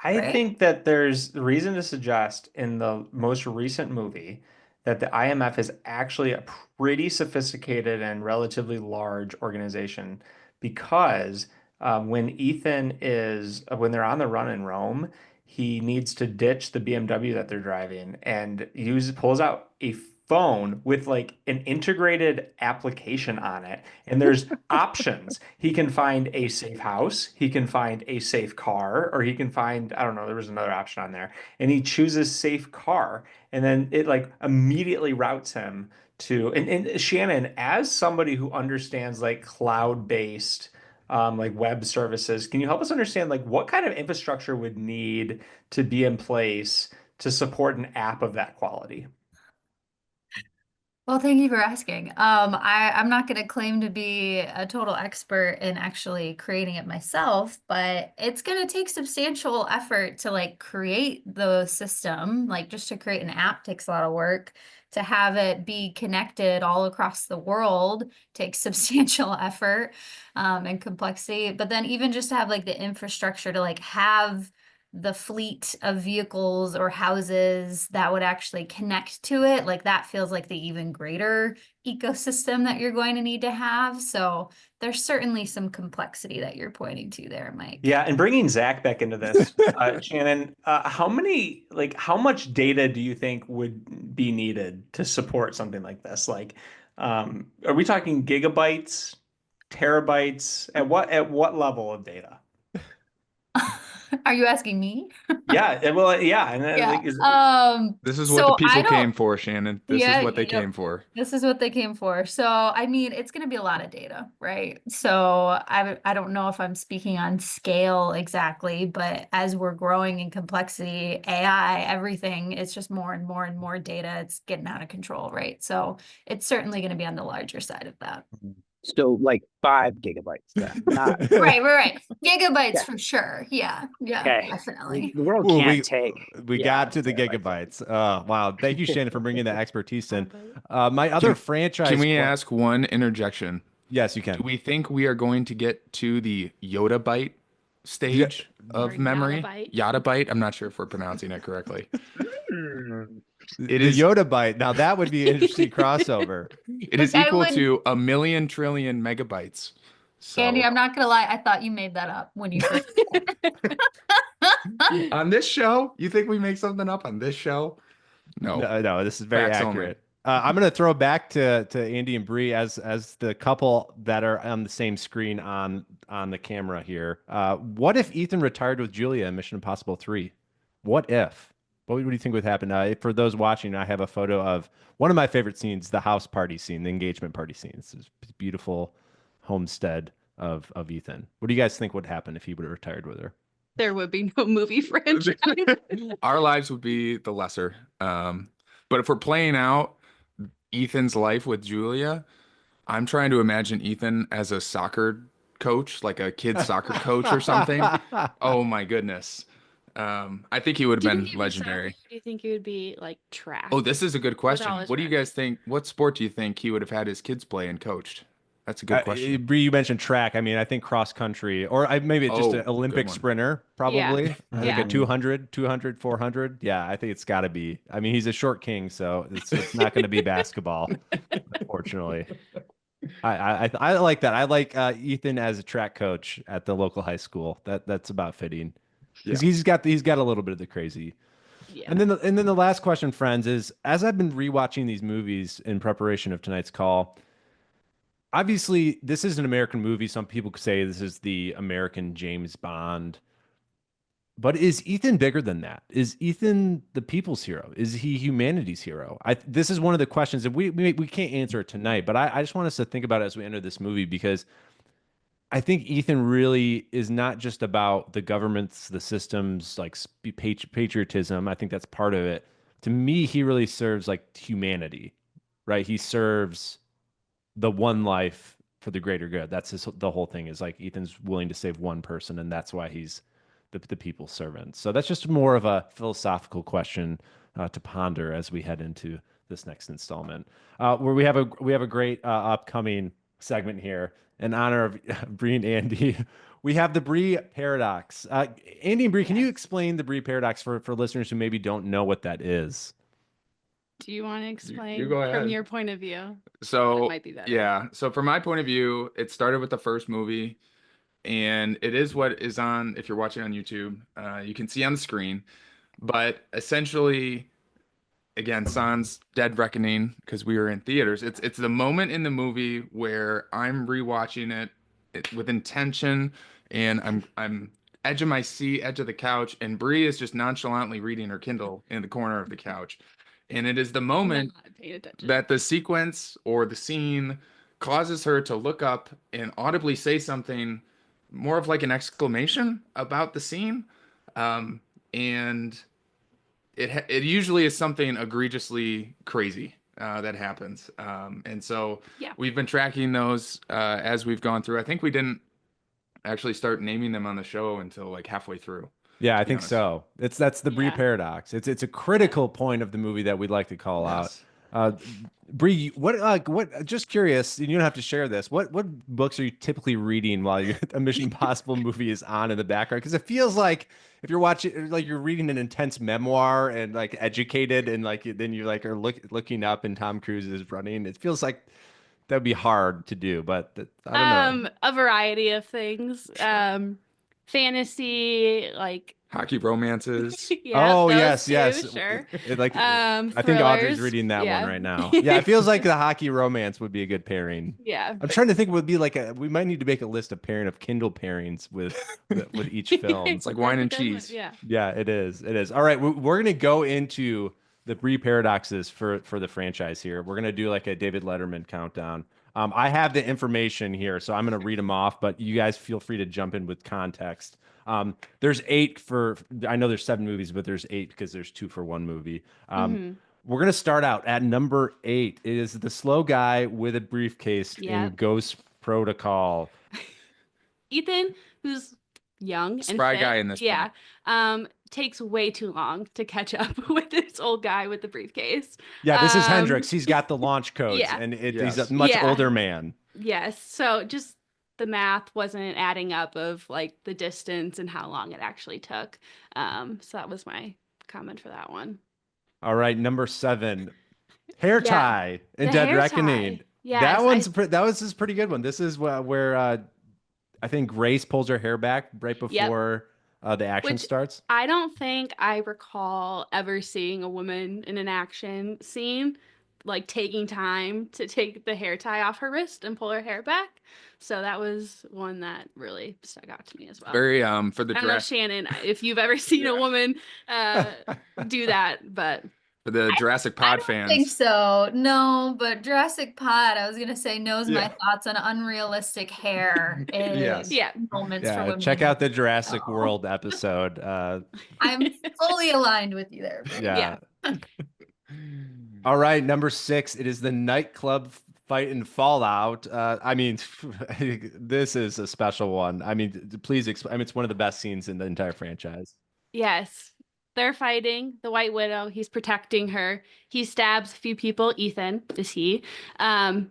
right? think that there's reason to suggest in the most recent movie that the IMF is actually a pretty sophisticated and relatively large organization because when they're on the run in Rome, he needs to ditch the BMW that they're driving and pulls out a phone with like an integrated application on it. And there's options. He can find a safe house, he can find a safe car, or he can find, I don't know, there was another option on there. And he chooses safe car. And then it like immediately routes him to, and Shannon, as somebody who understands like cloud-based like web services, can you help us understand like what kind of infrastructure would need to be in place to support an app of that quality? Well, thank you for asking. I'm not going to claim to be a total expert in actually creating it myself, but it's going to take substantial effort to like create the system. Like just to create an app takes a lot of work. To have it be connected all across the world takes substantial effort and complexity. But then even just to have like the infrastructure to like have the fleet of vehicles or houses that would actually connect to it, like that feels like the even greater ecosystem that you're going to need to have. So there's certainly some complexity that you're pointing to there, Mike. Yeah, and bringing Zach back into this, Shannon, how much data do you think would be needed to support something like this? Like, are we talking gigabytes, terabytes? At what level of data? Are you asking me? Yeah, well, yeah, and then, like, this is what the people came for, Shannon. This is what they came for. This is what they came for. So, I mean, it's going to be a lot of data, right? So, I don't know if I'm speaking on scale exactly, but as we're growing in complexity, AI, everything, it's just more and more and more data. It's getting out of control, right? So, it's certainly going to be on the larger side of that. So like 5 gigabytes then, not Right. Gigabytes for sure. Yeah, okay. definitely. The world can't take. We got to the gigabytes. Wow. Thank you, Shannon, for bringing that expertise in. My other franchise. Can we ask one interjection? Yes, you can. Do we think we are going to get to the Yoda byte stage of memory? Yoda byte? I'm not sure if we're pronouncing it correctly. It is Yoda byte. Now that would be an interesting crossover. It is equal to 1,000,000 trillion megabytes. So, Andy, I'm not gonna lie, I thought you made that up when you first on this show, you think we make something up on this show? No, this is very Facts accurate. I'm going to throw back to Andy and Bri as the couple that are on the same screen on the camera here. What if Ethan retired with Julia in Mission Impossible 3? What if? What do you think would happen? For those watching, I have a photo of one of my favorite scenes, the house party scene, the engagement party scene. It's this beautiful homestead of Ethan. What do you guys think would happen if he would have retired with her? There would be no movie franchise. Our lives would be the lesser. But if we're playing out Ethan's life with Julia, I'm trying to imagine Ethan as a soccer coach, like a kid's soccer coach or something. Oh my goodness. I think he would have been legendary. Do you think he would be like track? Oh, this is a good question. What do you guys think? What sport do you think he would have had his kids play and coached? That's a good question. Bri, you mentioned track. I mean, I think cross country, or maybe it's just an Olympic sprinter, probably. Yeah. I think a 200, 400. Yeah, I think it's got to be. I mean, he's a short king, so it's not going to be basketball, unfortunately. I like that. I like Ethan as a track coach at the local high school. That's about fitting. Because he's got a little bit of the crazy. Yeah. And then the last question, friends, is as I've been rewatching these movies in preparation of tonight's call, obviously this is an American movie. Some people could say this is the American James Bond. But is Ethan bigger than that? Is Ethan the people's hero? Is he humanity's hero? This is one of the questions, and we can't answer it tonight, but I just want us to think about it as we enter this movie, because I think Ethan really is not just about the governments, the systems, like patriotism. I think that's part of it. To me, he really serves like humanity, right? He serves the one life for the greater good. That's the whole thing, is like Ethan's willing to save one person, and that's why he's the people's servant. So that's just more of a philosophical question to ponder as we head into this next installment, where we have a great upcoming segment here in honor of Bri and Andy. We have the Bri Paradox. Andy and Bri, can you explain the Bri Paradox for listeners who maybe don't know what that is? Do you want to explain You go ahead. from your point of view? So That might be better. yeah. So from my point of view, it started with the first movie, and it is what is on. If you're watching on YouTube, you can see on the screen. But essentially, again, sans Dead Reckoning, because we were in theaters. It's the moment in the movie where I'm rewatching it with intention, and I'm edge of my seat, edge of the couch, and Bri is just nonchalantly reading her Kindle in the corner of the couch. And it is the moment that the sequence or the scene causes her to look up and audibly say something more of like an exclamation about the scene. And it usually is something egregiously crazy that happens. And so we've been tracking those as we've gone through. I think we didn't actually start naming them on the show until like halfway through. Yeah, I think so. That's the Bri Paradox. It's a critical point of the movie that we'd like to call out. Bri, what? Just curious. You don't have to share this. What books are you typically reading while a Mission Impossible movie is on in the background? Because it feels like if you're watching, like you're reading an intense memoir and like educated, and like then you like are looking up and Tom Cruise is running. It feels like that'd be hard to do, but I don't know. A variety of things. Fantasy, like Hockey romances. yeah, Oh those yes. two, sure. I think Audrey's Thrillers, reading that one yeah. right now. Yeah, it feels like the hockey romance would be a good pairing. Yeah. I'm trying to think. Would be like we might need to make a list of Kindle pairings with each film. It's like wine and That's a good one, cheese. yeah. Yeah, it is. It is. All right, we're gonna go into the Bri paradoxes for the franchise here. We're gonna do like a David Letterman countdown. I have the information here, so I'm gonna read them off, but you guys feel free to jump in with context. There's 8 for. I know there's 7 movies, but there's 8 because there's 2 for one movie. We're gonna start out at number 8. It is the slow guy with a briefcase in Ghost Protocol. Ethan, who's young and Spry fit, guy in this one. takes way too long to catch up with this old guy with the briefcase. Yeah, this is Hendrix. He's got the launch codes, Yeah. and Yes. he's a much Yeah. older man. Yes, so just the math wasn't adding up of like the distance and how long it actually took. So that was my comment for that one. All right, number 7, hair tie in The Dead hair Reckoning. tie. Yes, That was a pretty good one. This is where I think Grace pulls her hair back right before the action Which starts. I don't think I recall ever seeing a woman in an action scene like taking time to take the hair tie off her wrist and pull her hair back. So that was one that really stuck out to me as well. Very for the I don't know, Shannon, if you've ever seen a woman do that, but for the Jurassic I Pod don't fans. think so. No, but Jurassic Pod, I was gonna say, knows my Yeah. thoughts on unrealistic hair in Yes. moments for women. Check in out the movies. Jurassic So, World episode. I'm fully aligned with you there. Brittany. Yeah. All right, number 6. It is the nightclub fight in Fallout. I mean, this is a special one. I mean, please explain. It's one of the best scenes in the entire franchise. yes, they're fighting the White Widow. He's protecting her. He stabs a few people. Ethan is he. And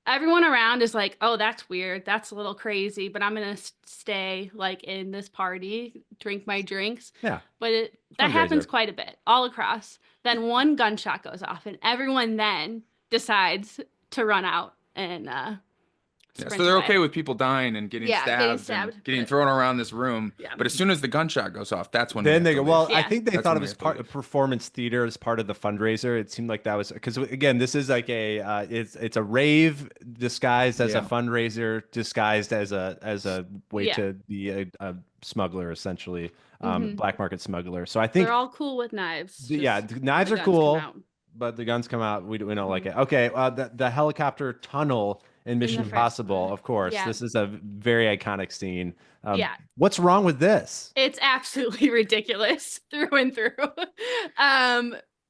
everyone around is like, oh, that's weird. That's a little crazy, but I'm going to stay like in this party, drink my drinks. Yeah. But that happens Fundraiser. quite a bit all across. Then one gunshot goes off and everyone then decides to run out and Yeah, sprint so they're away. okay with people dying and getting Yeah, getting stabbed, stabbed, and getting but- thrown around this room. Yeah. But as soon as the gunshot goes off, that's when Then we they have go, to well, leave. I think they That's thought when it we was have to part of leave. performance theater as part of the fundraiser. It seemed like that was because again, this is like a it's a rave disguised as a Yeah. fundraiser, disguised as a way Yeah. to be a smuggler, essentially, Mhm. black market smuggler. So I think They're all cool with knives. yeah, just the knives the are guns come cool, out. but the guns come out. We don't like Mhm. it. Okay, the helicopter tunnel in Mission the first Impossible, one. of course. Yeah. This is a very iconic scene. Yeah. What's wrong with this? It's absolutely ridiculous through and through.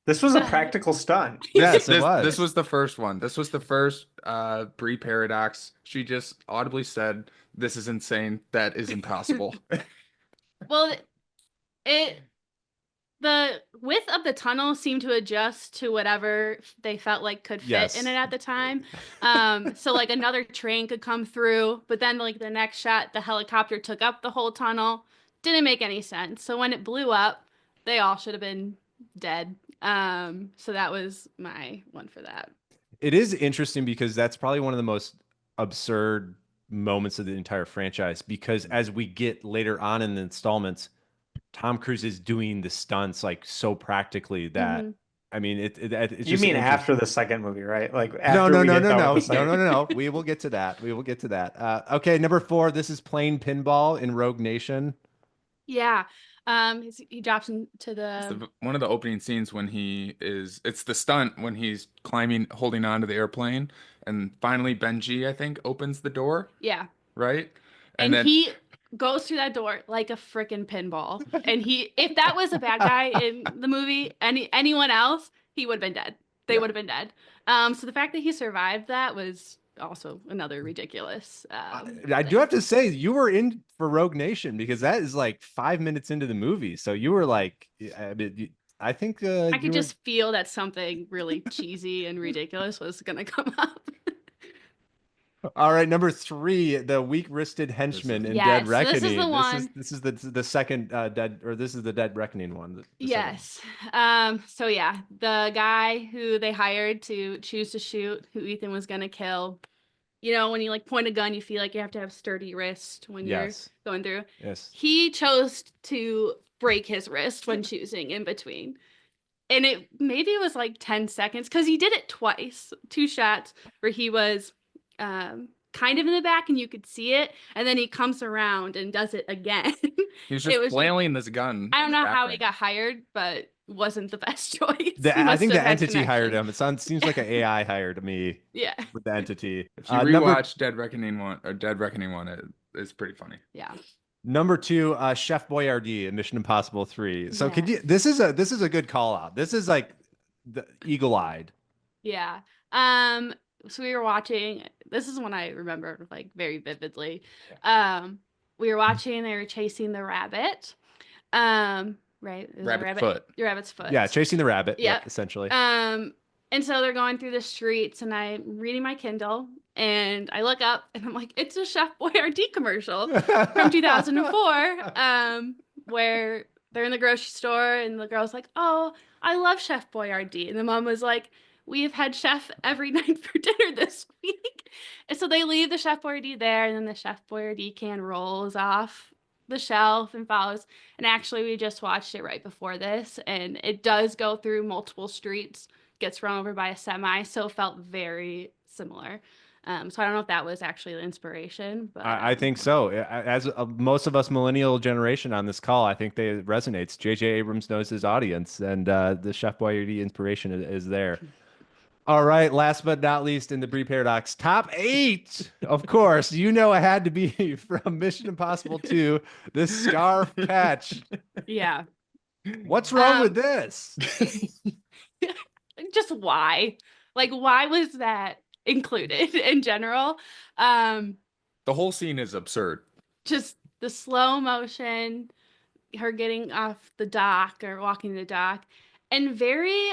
This was a practical stunt. Yes, it was. This was the first one. This was the first Bri Paradox. She just audibly said, "This is insane. That is impossible." Well, the width of the tunnel seemed to adjust to whatever they felt like could fit Yes. in it at the time. So like another train could come through, but then like the next shot, the helicopter took up the whole tunnel. Didn't make any sense. So when it blew up, they all should have been dead. So that was my one for that. It is interesting because that's probably one of the most absurd moments of the entire franchise, because as we get later on in the installments, Tom Cruise is doing the stunts like so practically that Mhm. I mean it's You just mean interesting. after the second movie, right? Like No, after no, we no, get no, done no, with the no, second- no, no. We will get to that. We will get to that. Okay, number 4. This is playing pinball in Rogue Nation. Yeah. He drops into It's the one of the opening scenes when it's the stunt when he's climbing, holding on to the airplane, and finally Benji, I think, opens the door, yeah. right? And then he goes through that door like a freaking pinball. And if that was a bad guy in the movie, anyone else, he would have been dead. They would have been dead. So the fact that he survived that was also another ridiculous. I do have to say, you were in for Rogue Nation because that is like 5 minutes into the movie. So you were like, I mean, I think I could just feel that something really cheesy and ridiculous was gonna come up. All right, number 3, the weak-wristed henchman in Dead Yes, Reckoning. this is the one. This is the second this is the Dead Reckoning one. The second Yes. So yeah, the guy who they hired to choose to shoot who Ethan was gonna kill. You know, when you like point a gun, you feel like you have to have sturdy wrist when you're going through. Yes. He chose to break his wrist when choosing in between. And it maybe it was like 10 seconds because he did it twice, 2 shots where he was kind of in the back and you could see it, and then he comes around and does it again. He was just flailing this gun. I don't know how he got hired, but wasn't the best choice. I think the entity hired him. It seems like an AI hired me. Yeah. With the entity. If you rewatch Dead Reckoning 1, it's pretty funny. Yeah. Number 2, Chef Boyardee in Mission Impossible 3. So could you? This is a good call out. This is like the eagle-eyed. Yeah. So we were watching. This is one I remember like very vividly. We were watching. They were chasing the rabbit. Right. Your rabbit's foot. Yeah, chasing the rabbit. Yeah, essentially. And so they're going through the streets, and I'm reading my Kindle, and I look up, and I'm like, it's a Chef Boyardee commercial from 2004, where they're in the grocery store, and the girl's like, oh, I love Chef Boyardee. And the mom was like, we have had Chef every night for dinner this week. And so they leave the Chef Boyardee there, and then the Chef Boyardee can rolls off the shelf and follows. And actually, we just watched it right before this, and it does go through multiple streets, gets run over by a semi, so it felt very similar. So I don't know if that was actually the inspiration, but I think so. As most of us millennial generation on this call, I think it resonates. J.J. Abrams knows his audience, and the Chef Boyardee inspiration is there. All right, last but not least in the Bri Paradox, top 8. Of course, you know it had to be from Mission Impossible 2, the scarf patch. Yeah. What's wrong with this? Just why? Like, why was that included in general? The whole scene is absurd. Just the slow motion, her getting off the dock or walking the dock, and very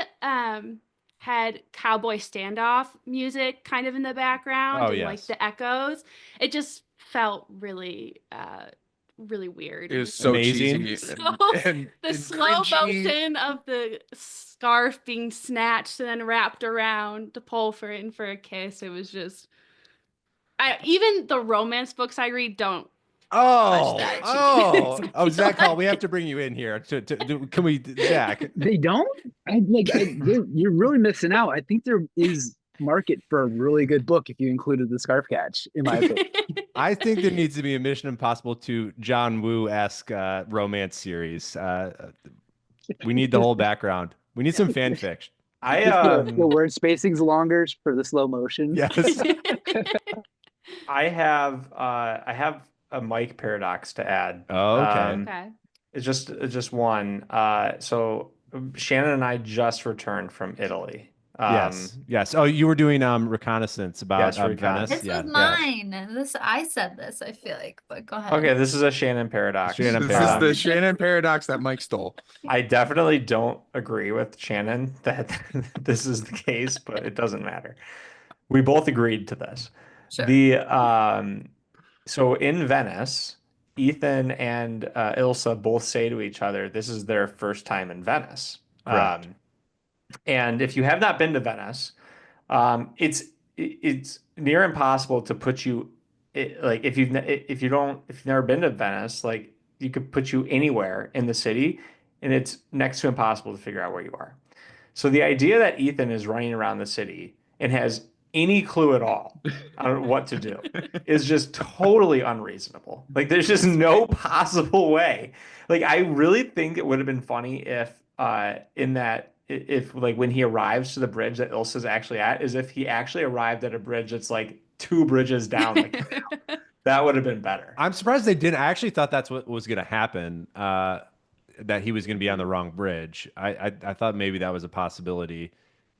had cowboy standoff music kind of in the background, and like the echoes. It just felt really really weird. It was so amazing. Cheesy. The slow motion of the scarf being snatched and then wrapped around to pull for in for a kiss. It was just even the romance books I read don't. Zach Hall, we have to bring you in here. Can we, Zach? They don't. You're really missing out. I think there is market for a really good book if you included the scarf catch, in my opinion. I think there needs to be a Mission Impossible 2 John Woo-esque romance series. We need the whole background. We need some fan fiction. The word spacing's longer for the slow motion. Yes. I have a Mike paradox to add. Oh, okay. Okay. It's just one. So Shannon and I just returned from Italy. Yes. Oh, you were doing reconnaissance about Venice. This was mine. I said this, I feel like, but go ahead. Okay, this is a Shannon paradox. This is the Shannon paradox that Mike stole. I definitely don't agree with Shannon that this is the case, but it doesn't matter. We both agreed to this. Sure. So in Venice, Ethan and Ilsa both say to each other, this is their first time in Venice. Correct. And if you have not been to Venice, it's near impossible to put you like if you've never been to Venice, like you could put you anywhere in the city, and it's next to impossible to figure out where you are. So the idea that Ethan is running around the city and has any clue at all on what to do is just totally unreasonable. Like there's just no possible way. Like I really think it would have been funny if if like when he arrives to the bridge that Ilsa's actually at, is if he actually arrived at a bridge that's like 2 bridges down. Like, that would have been better. I'm surprised they didn't. I actually thought that's what was going to happen, that he was going to be on the wrong bridge. I thought maybe that was a possibility.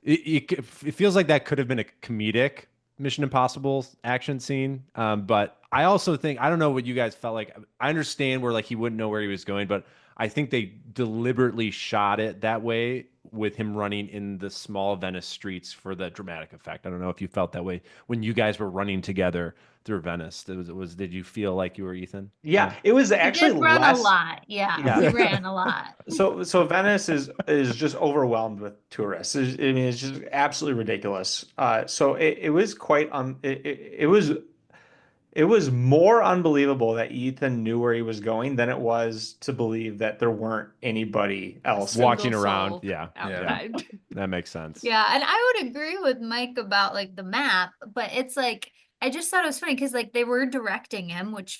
It feels like that could have been a comedic Mission Impossible action scene. But I also think, I don't know what you guys felt like. I understand where like he wouldn't know where he was going, but I think they deliberately shot it that way with him running in the small Venice streets for the dramatic effect. I don't know if you felt that way when you guys were running together through Venice. Did you feel like you were Ethan? Yeah, it was He actually did run a less. lot. Yeah, Yeah. he ran a lot. So Venice is just overwhelmed with tourists. I mean, it's just absolutely ridiculous. So it was quite it was more unbelievable that Ethan knew where he was going than it was to believe that there weren't anybody else Walking Single around. soul Yeah. outside. That makes sense. Yeah, and I would agree with Mike about like the map, but it's like I just thought it was funny because like they were directing him, which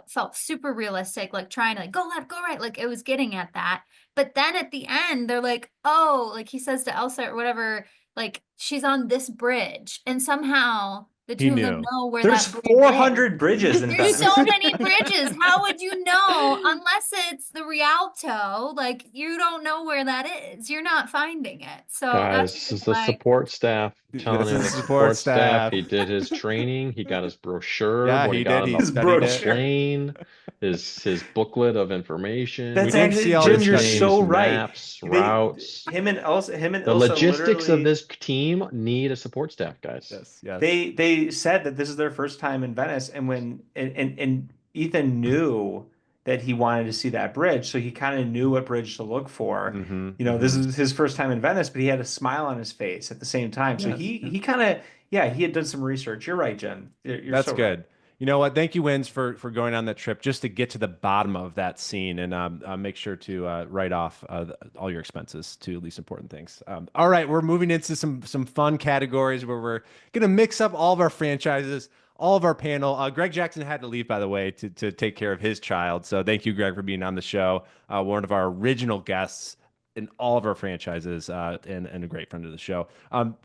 felt super realistic, like trying to like go left, go right, like it was getting at that. But then at the end, they're like, oh, like he says to Elsa or whatever, like she's on this bridge, and somehow the He two of them knew. know where There's that bridge 400 bridges in There's Venice. so many bridges. How would you know unless it's the Rialto? Like you don't know where that is. You're not finding it. So Guys, that's this is just the my support staff telling This him is the support support staff. staff. He did his training. He got his brochure Yeah, when he he got did. on He the studied it. plane, his booklet of information. That's did actually see all Jim. this You're studying. so right. Maps, routes. Him and Elsa The Ilsa logistics of literally- this team need a support staff, guys. Yes. They said that this is their first time in Venice, and when and Ethan knew that he wanted to see that bridge, so he kind of knew what bridge to look for. This is his first time in Venice, but he had a smile on his face at the same time. So Yes. he kind of he had done some research. You're right, Jen. That's so good. right. You know what? Thank you, Wins, for going on that trip just to get to the bottom of that scene, and make sure to write off all your expenses to least important things. All right, we're moving into some fun categories where we're gonna mix up all of our franchises, all of our panel. Greg Jackson had to leave, by the way, to take care of his child. So thank you, Greg, for being on the show. One of our original guests in all of our franchises, and a great friend of the show.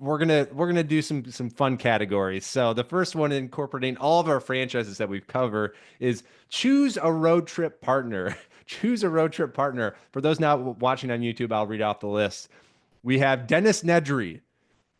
We're gonna do some fun categories. So the first one, incorporating all of our franchises that we've covered, is choose a road trip partner. Choose a road trip partner. For those not watching on YouTube, I'll read off the list. We have Dennis Nedry.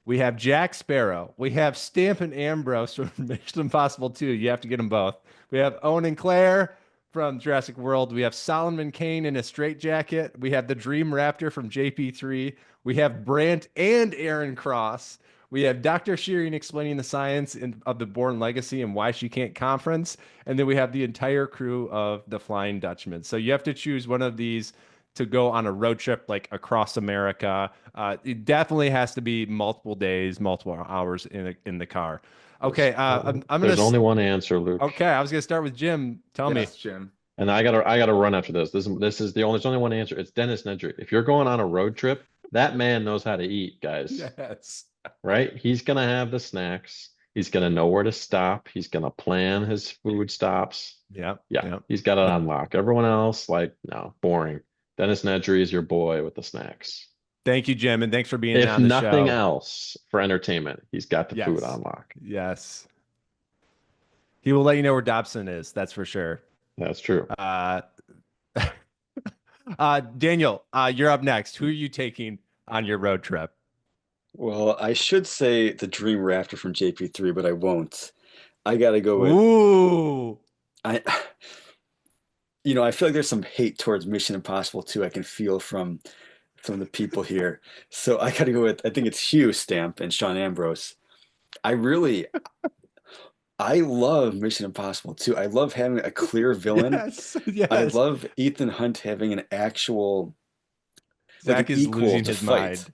We have Jack Sparrow. We have Stamp and Ambrose from Mission Impossible 2. You have to get them both. We have Owen and Claire from Jurassic World. We have Solomon Kane in a straitjacket. We have the Dream Raptor from JP3. We have Brant and Aaron Cross. We have Dr. Shearing explaining the science of the Bourne Legacy and why she can't conference. And then we have the entire crew of the Flying Dutchman. So you have to choose one of these to go on a road trip like across America. It definitely has to be multiple days, multiple hours in the car. Okay, I'm gonna. There's only one answer, Luke. Okay, I was gonna start with Jim. Tell me. Yes, Jim. And I gotta run after this. This is there's only one answer. It's Dennis Nedry. If you're going on a road trip, that man knows how to eat, guys. Yes. Right? He's gonna have the snacks. He's gonna know where to stop. He's gonna plan his food stops. Yeah. He's got it on lock. Everyone else, like, no, boring. Dennis Nedry is your boy with the snacks. Thank you, Jim, and thanks for being If on the nothing show. else, for entertainment, he's got the food on lock. Yes. He will let you know where Dobson is. That's for sure. That's true. Daniel, you're up next. Who are you taking on your road trip? Well, I should say the Dream Raptor from JP3, but I won't. I gotta go with. Ooh. I feel like there's some hate towards Mission Impossible 2. I can feel from some of the people here. So I gotta go with, I think it's Hugh Stamp and Sean Ambrose. I love Mission Impossible 2. I love having a clear villain. Yes. I love Ethan Hunt having an actual Zach an is equal losing to his fight. mind.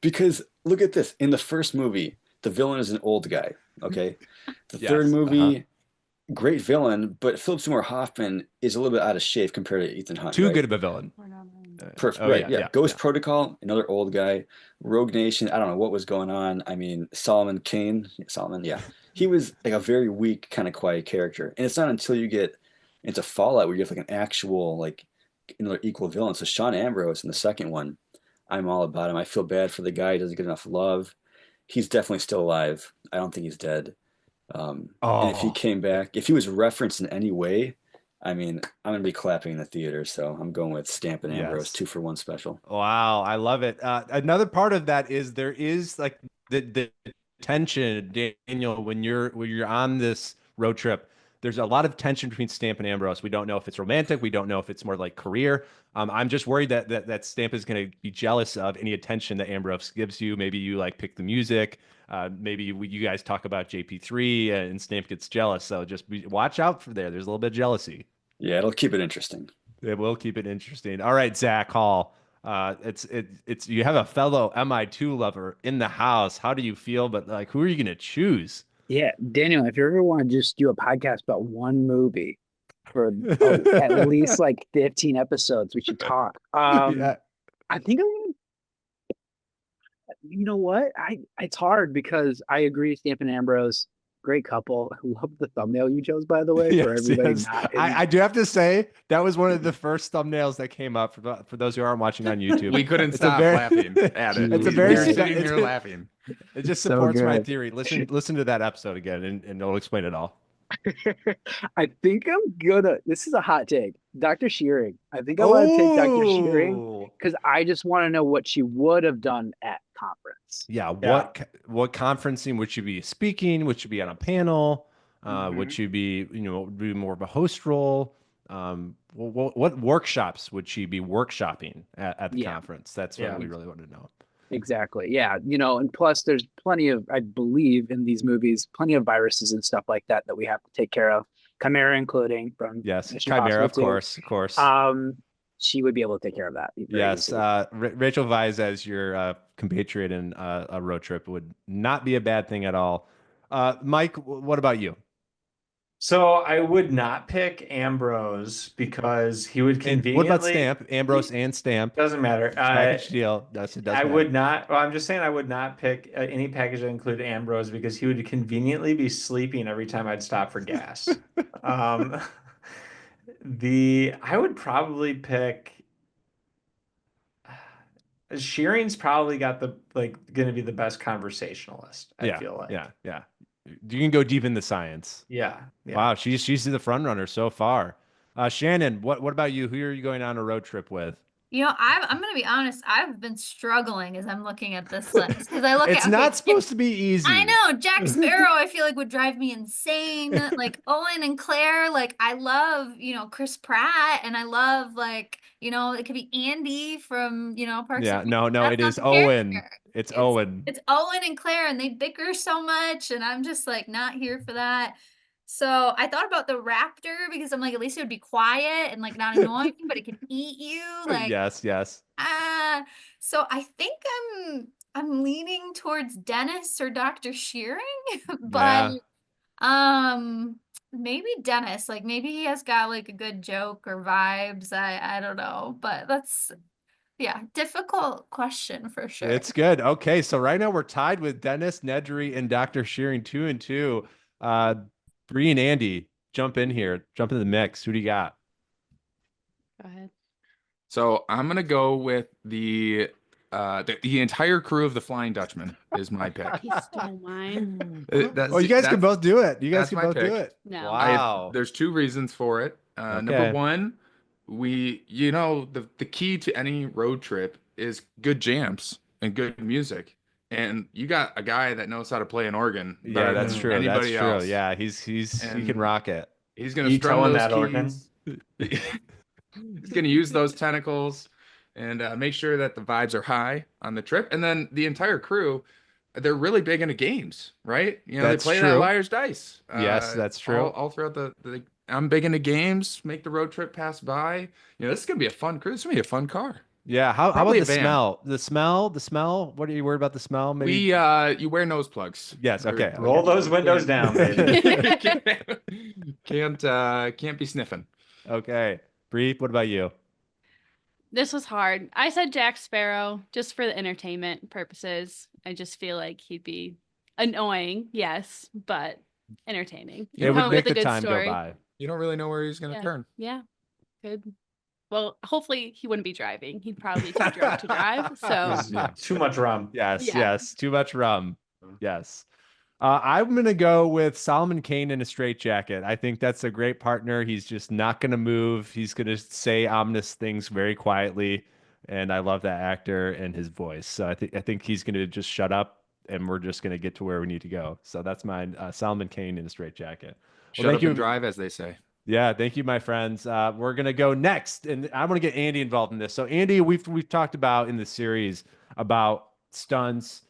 Because look at this. In the first movie, the villain is an old guy. Okay. The Yes, third movie, great villain, but Philip Seymour Hoffman is a little bit out of shape compared to Ethan Hunt. Too right? good of a villain. Perfect. Oh, right. yeah, Yeah. Ghost Protocol, another old guy. Rogue Nation. I don't know what was going on. I mean, Solomon Kane. Solomon. Yeah. He was like a very weak, kind of quiet character. And it's not until you get into Fallout where you have like an actual, like another equal villain. So Sean Ambrose in the second one, I'm all about him. I feel bad for the guy. He doesn't get enough love. He's definitely still alive. I don't think he's dead. And if he came back, if he was referenced in any way, I mean, I'm going to be clapping in the theater. So I'm going with Stamp and Ambrose, 2-for-1 special. Wow, I love it. Another part of that is there is like the tension, Daniel, when you're on this road trip. There's a lot of tension between Stamp and Ambrose. We don't know if it's romantic. We don't know if it's more like career. I'm just worried that Stamp is going to be jealous of any attention that Ambrose gives you. Maybe you like pick the music. Maybe you guys talk about JP3 and Stamp gets jealous. So just watch out for there. There's a little bit of jealousy. Yeah, it'll keep it interesting. It will keep it interesting. All right, Zach Hall. It's you have a fellow MI2 lover in the house. How do you feel? But like, who are you going to choose? Yeah, Daniel, if you ever want to just do a podcast about one movie for at least like 15 episodes, we should talk. Yeah. I think you know what? It's hard because I agree, Stamp and Ambrose, great couple. I love the thumbnail you chose, by the way, for everybody. Yes. I do have to say that was one of the first thumbnails that came up for those who aren't watching on YouTube. We couldn't stop laughing at it. It's a very we were sitting here laughing. It just So supports my good. theory. Listen to that episode again, and it'll explain it all. I think I'm gonna. This is a hot take, Dr. Shearing. I think I want to take Dr. Shearing because I just want to know what she would have done at conference. Yeah, what conferencing would she be speaking? Would she be on a panel? Would she be be more of a host role? What workshops would she be workshopping at the conference? That's what we really want to know. Exactly. Yeah. And plus there's plenty of, I believe in these movies, plenty of viruses and stuff like that we have to take care of. Chimera including from Yes, Mission Chimera, of Impossible course. She would be able to take care of that. Yes. Rachel Vise as your compatriot in a road trip would not be a bad thing at all. Mike, what about you? So I would not pick Ambrose because he would conveniently. What about Stamp? Ambrose and Stamp. Doesn't matter. Package deal. I would not. Well, I'm just saying I would not pick any package that included Ambrose because he would conveniently be sleeping every time I'd stop for gas. I would probably pick. Shearing's probably got going to be the best conversationalist. I feel like. Yeah. You can go deep in the science. Yeah. Wow, she's the front runner so far. Shannon, what about you? Who are you going on a road trip with? I'm going to be honest. I've been struggling as I'm looking at this list because I look it's not supposed to be easy. I know Jack Sparrow. I feel like would drive me insane. Like Owen and Claire. Like I love Chris Pratt, and I love it could be Andy from Parks. Yeah, and no, it is Owen. Character. It's Owen. It's Owen and Claire, and they bicker so much, and I'm just like not here for that. So I thought about the raptor because I'm like, at least it would be quiet and like not annoying, but it can eat you. Like yes. So I think I'm leaning towards Dennis or Dr. Shearing, but maybe Dennis. Like maybe he has got like a good joke or vibes. I don't know, but that's. Yeah, difficult question for sure. It's good. Okay, so right now we're tied with Dennis, Nedry, and Dr. Shearing 2-2. Bri and Andy, jump in here. Jump in the mix. Who do you got? Go ahead. So I'm gonna go with the entire crew of the Flying Dutchman is my pick. He stole mine. You guys can both do it. You guys can both do it. No. Wow. There's two reasons for it. Number one, the key to any road trip is good jams and good music. And you got a guy that knows how to play an organ. Yeah, that's true. Anybody else. Yeah, he can rock it. He's gonna strum those keys. Organ. He's gonna use those tentacles and make sure that the vibes are high on the trip. And then the entire crew, they're really big into games, right? They play that liar's dice. Yes, that's true. All throughout the I'm big into games. Make the road trip pass by. This is gonna be a fun cruise. This is gonna be a fun car. Yeah. How about the smell? The smell. What are you worried about the smell? Maybe you wear nose plugs. Yes. Okay. Roll those windows down, baby. Can't be sniffing. Okay. Bri, what about you? This was hard. I said Jack Sparrow just for the entertainment purposes. I just feel like he'd be annoying, yes, but entertaining. It would make the time go by. You don't really know where he's going to turn. Yeah, good. Well, hopefully he wouldn't be driving. He'd probably be too drunk to drive. So too much rum. Yes, too much rum. Yes. I'm going to go with Solomon Kane in a straitjacket. I think that's a great partner. He's just not going to move. He's going to say ominous things very quietly. And I love that actor and his voice. So I think he's going to just shut up and we're just going to get to where we need to go. So that's mine. Solomon Kane in a straitjacket. Shut thank up you. and drive, as they say. Yeah, thank you, my friends. We're gonna go next, and I want to get Andy involved in this. So, Andy, we've talked about in the series about stunts.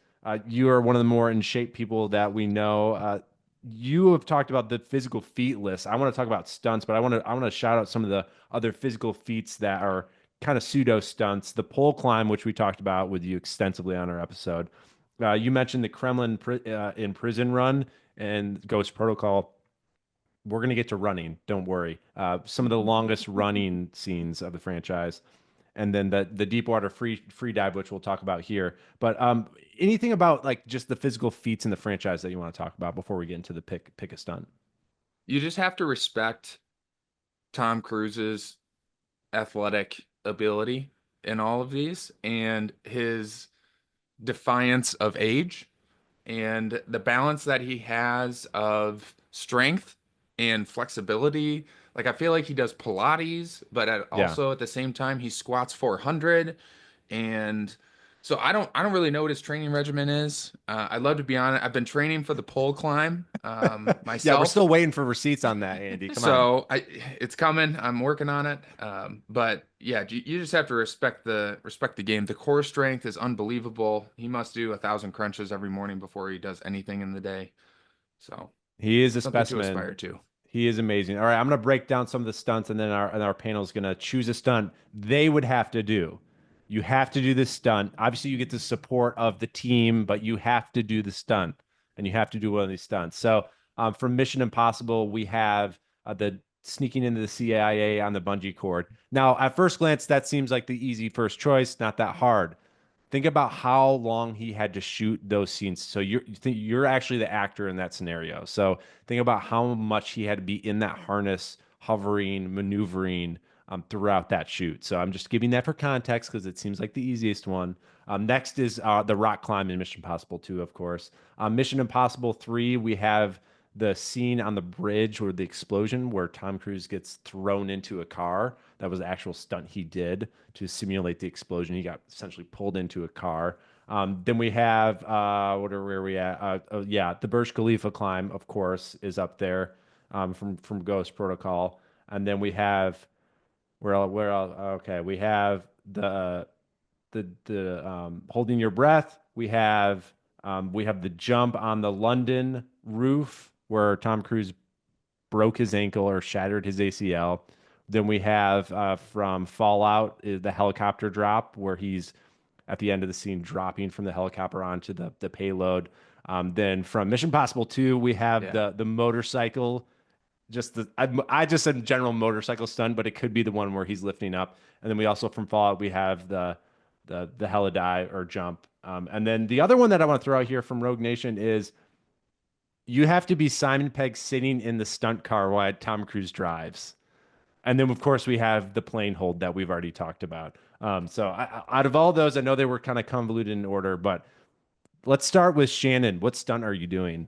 You are one of the more in shape people that we know. You have talked about the physical feat list. I want to talk about stunts, but I want to shout out some of the other physical feats that are kind of pseudo stunts. The pole climb, which we talked about with you extensively on our episode. You mentioned the Kremlin in prison run and Ghost Protocol. We're going to get to running. Don't worry. Some of the longest running scenes of the franchise, and then the Deepwater free dive, which we'll talk about here. But anything about like just the physical feats in the franchise that you want to talk about before we get into the pick a stunt? You just have to respect Tom Cruise's athletic ability in all of these and his defiance of age and the balance that he has of strength and flexibility. Like I feel like he does Pilates, but also at the same time he squats 400, and so I don't really know what his training regimen is. I'd love to be on it. I've been training for the pole climb myself. Yeah, we're still waiting for receipts on that, Andy. Come on. It's coming. I'm working on it. But yeah, you just have to respect the game. The core strength is unbelievable. He must do 1,000 crunches every morning before he does anything in the day. So He is a something specimen. to aspire to. He is amazing. All right, I'm going to break down some of the stunts, and then our panel is going to choose a stunt they would have to do. You have to do this stunt. Obviously, you get the support of the team, but you have to do the stunt, and you have to do one of these stunts. So, from Mission Impossible, we have the sneaking into the CIA on the bungee cord. Now, at first glance, that seems like the easy first choice, not that hard. Think about how long he had to shoot those scenes. So you're actually the actor in that scenario. So think about how much he had to be in that harness, hovering, maneuvering throughout that shoot. So I'm just giving that for context because it seems like the easiest one. Next is the rock climb in Mission Impossible 2, of course. Mission Impossible 3, we have the scene on the bridge or the explosion where Tom Cruise gets thrown into a car. That was the actual stunt he did to simulate the explosion. He got essentially pulled into a car. Then we have where are we at? Yeah, the Burj Khalifa climb, of course, is up there from Ghost Protocol. And then we have where else? Okay, we have the holding your breath. We have the jump on the London roof where Tom Cruise broke his ankle or shattered his ACL. Then we have from Fallout the helicopter drop where he's at the end of the scene dropping from the helicopter onto the payload. Then from Mission Impossible 2, we have the motorcycle. I just said general motorcycle stunt, but it could be the one where he's lifting up. And then we also from Fallout we have the heli dive or jump. And then the other one that I want to throw out here from Rogue Nation is you have to be Simon Pegg sitting in the stunt car while Tom Cruise drives. And then, of course, we have the plane hold that we've already talked about. Out of all those, I know they were kind of convoluted in order, but let's start with Shannon. What stunt are you doing?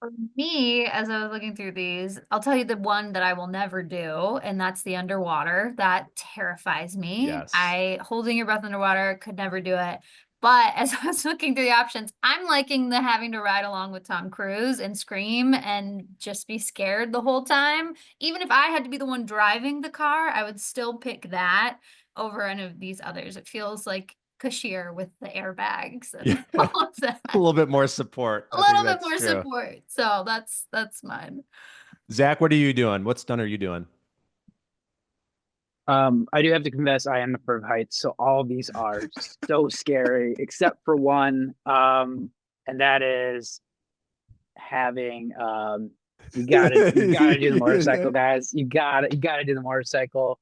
For me, as I was looking through these, I'll tell you the one that I will never do, and that's the underwater. That terrifies me. Yes. Holding your breath underwater, could never do it. But as I was looking through the options, I'm liking the having to ride along with Tom Cruise and scream and just be scared the whole time. Even if I had to be the one driving the car, I would still pick that over any of these others. It feels like cushier with the airbags and all of that. A little bit more support. A little bit more support. So that's mine. Zach, what are you doing? What stunt are you doing? I do have to confess I am afraid of heights, so all of these are so scary, except for one, and that is having you gotta do the motorcycle, guys. You gotta do the motorcycle,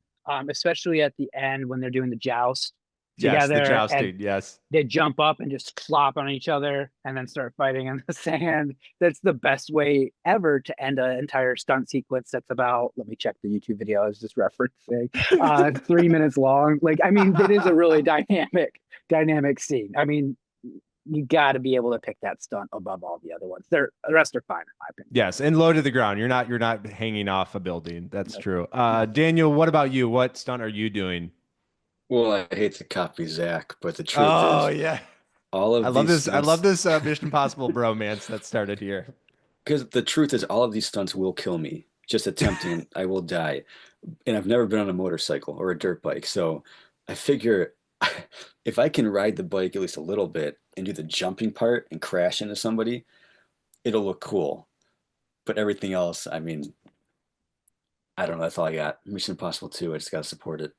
especially at the end when they're doing the joust together. Yes, the jousting, yes. They jump up and just flop on each other and then start fighting in the sand. That's the best way ever to end an entire stunt sequence that's about, let me check the YouTube video I was just referencing, 3 minutes long. Like, I mean, it is a really dynamic scene. I mean, you got to be able to pick that stunt above all the other ones. The rest are fine, in my opinion. Yes, and low to the ground. You're not hanging off a building. That's true. Daniel, what about you? What stunt are you doing? Well, I hate to copy Zach, but the truth is, yeah, all of I love this Mission Impossible bromance that started here. Because the truth is, all of these stunts will kill me. Just attempting, I will die. And I've never been on a motorcycle or a dirt bike, so I figure if I can ride the bike at least a little bit and do the jumping part and crash into somebody, it'll look cool. But everything else, I mean, I don't know. That's all I got. Mission Impossible 2. I just got to support it.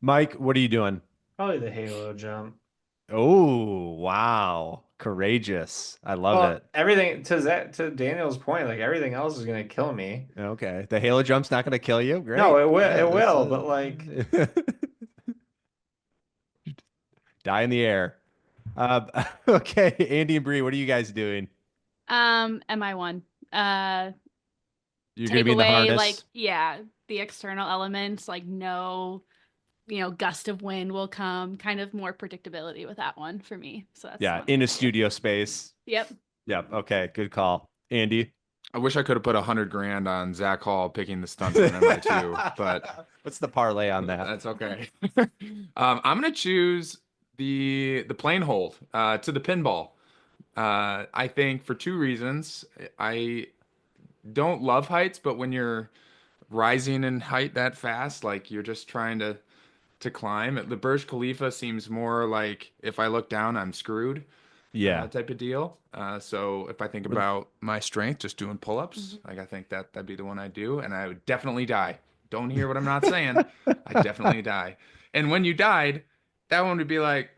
Mike, what are you doing? Probably the Halo jump. Oh, wow. Courageous. I love it. Everything to Daniel's point, like everything else is gonna kill me. Okay. The Halo jump's not going to kill you. Great. No, it will. Yeah, It will. But like, die in the air. Okay, Andy and Bri, what are you guys doing? MI1. You're going to Take be in the away harness. like the external elements, like no, gust of wind will come. Kind of more predictability with that one for me. So that's the one. In a studio space. Yep. Yep. Okay. Good call, Andy. I wish I could have put $100,000 on Zach Hall picking the stunts on MI2, but what's the parlay on that? That's okay. I'm gonna choose the plane hold to the pinball. I think for two reasons. I don't love heights, but when you're rising in height that fast, like you're just trying to climb. The Burj Khalifa seems more like if I look down, I'm screwed. Type of deal. So if I think about my strength, just doing pull-ups, like I think that'd be the one I do, and I would definitely die. Don't hear what I'm not saying. I definitely die. And when you died, that one would be like,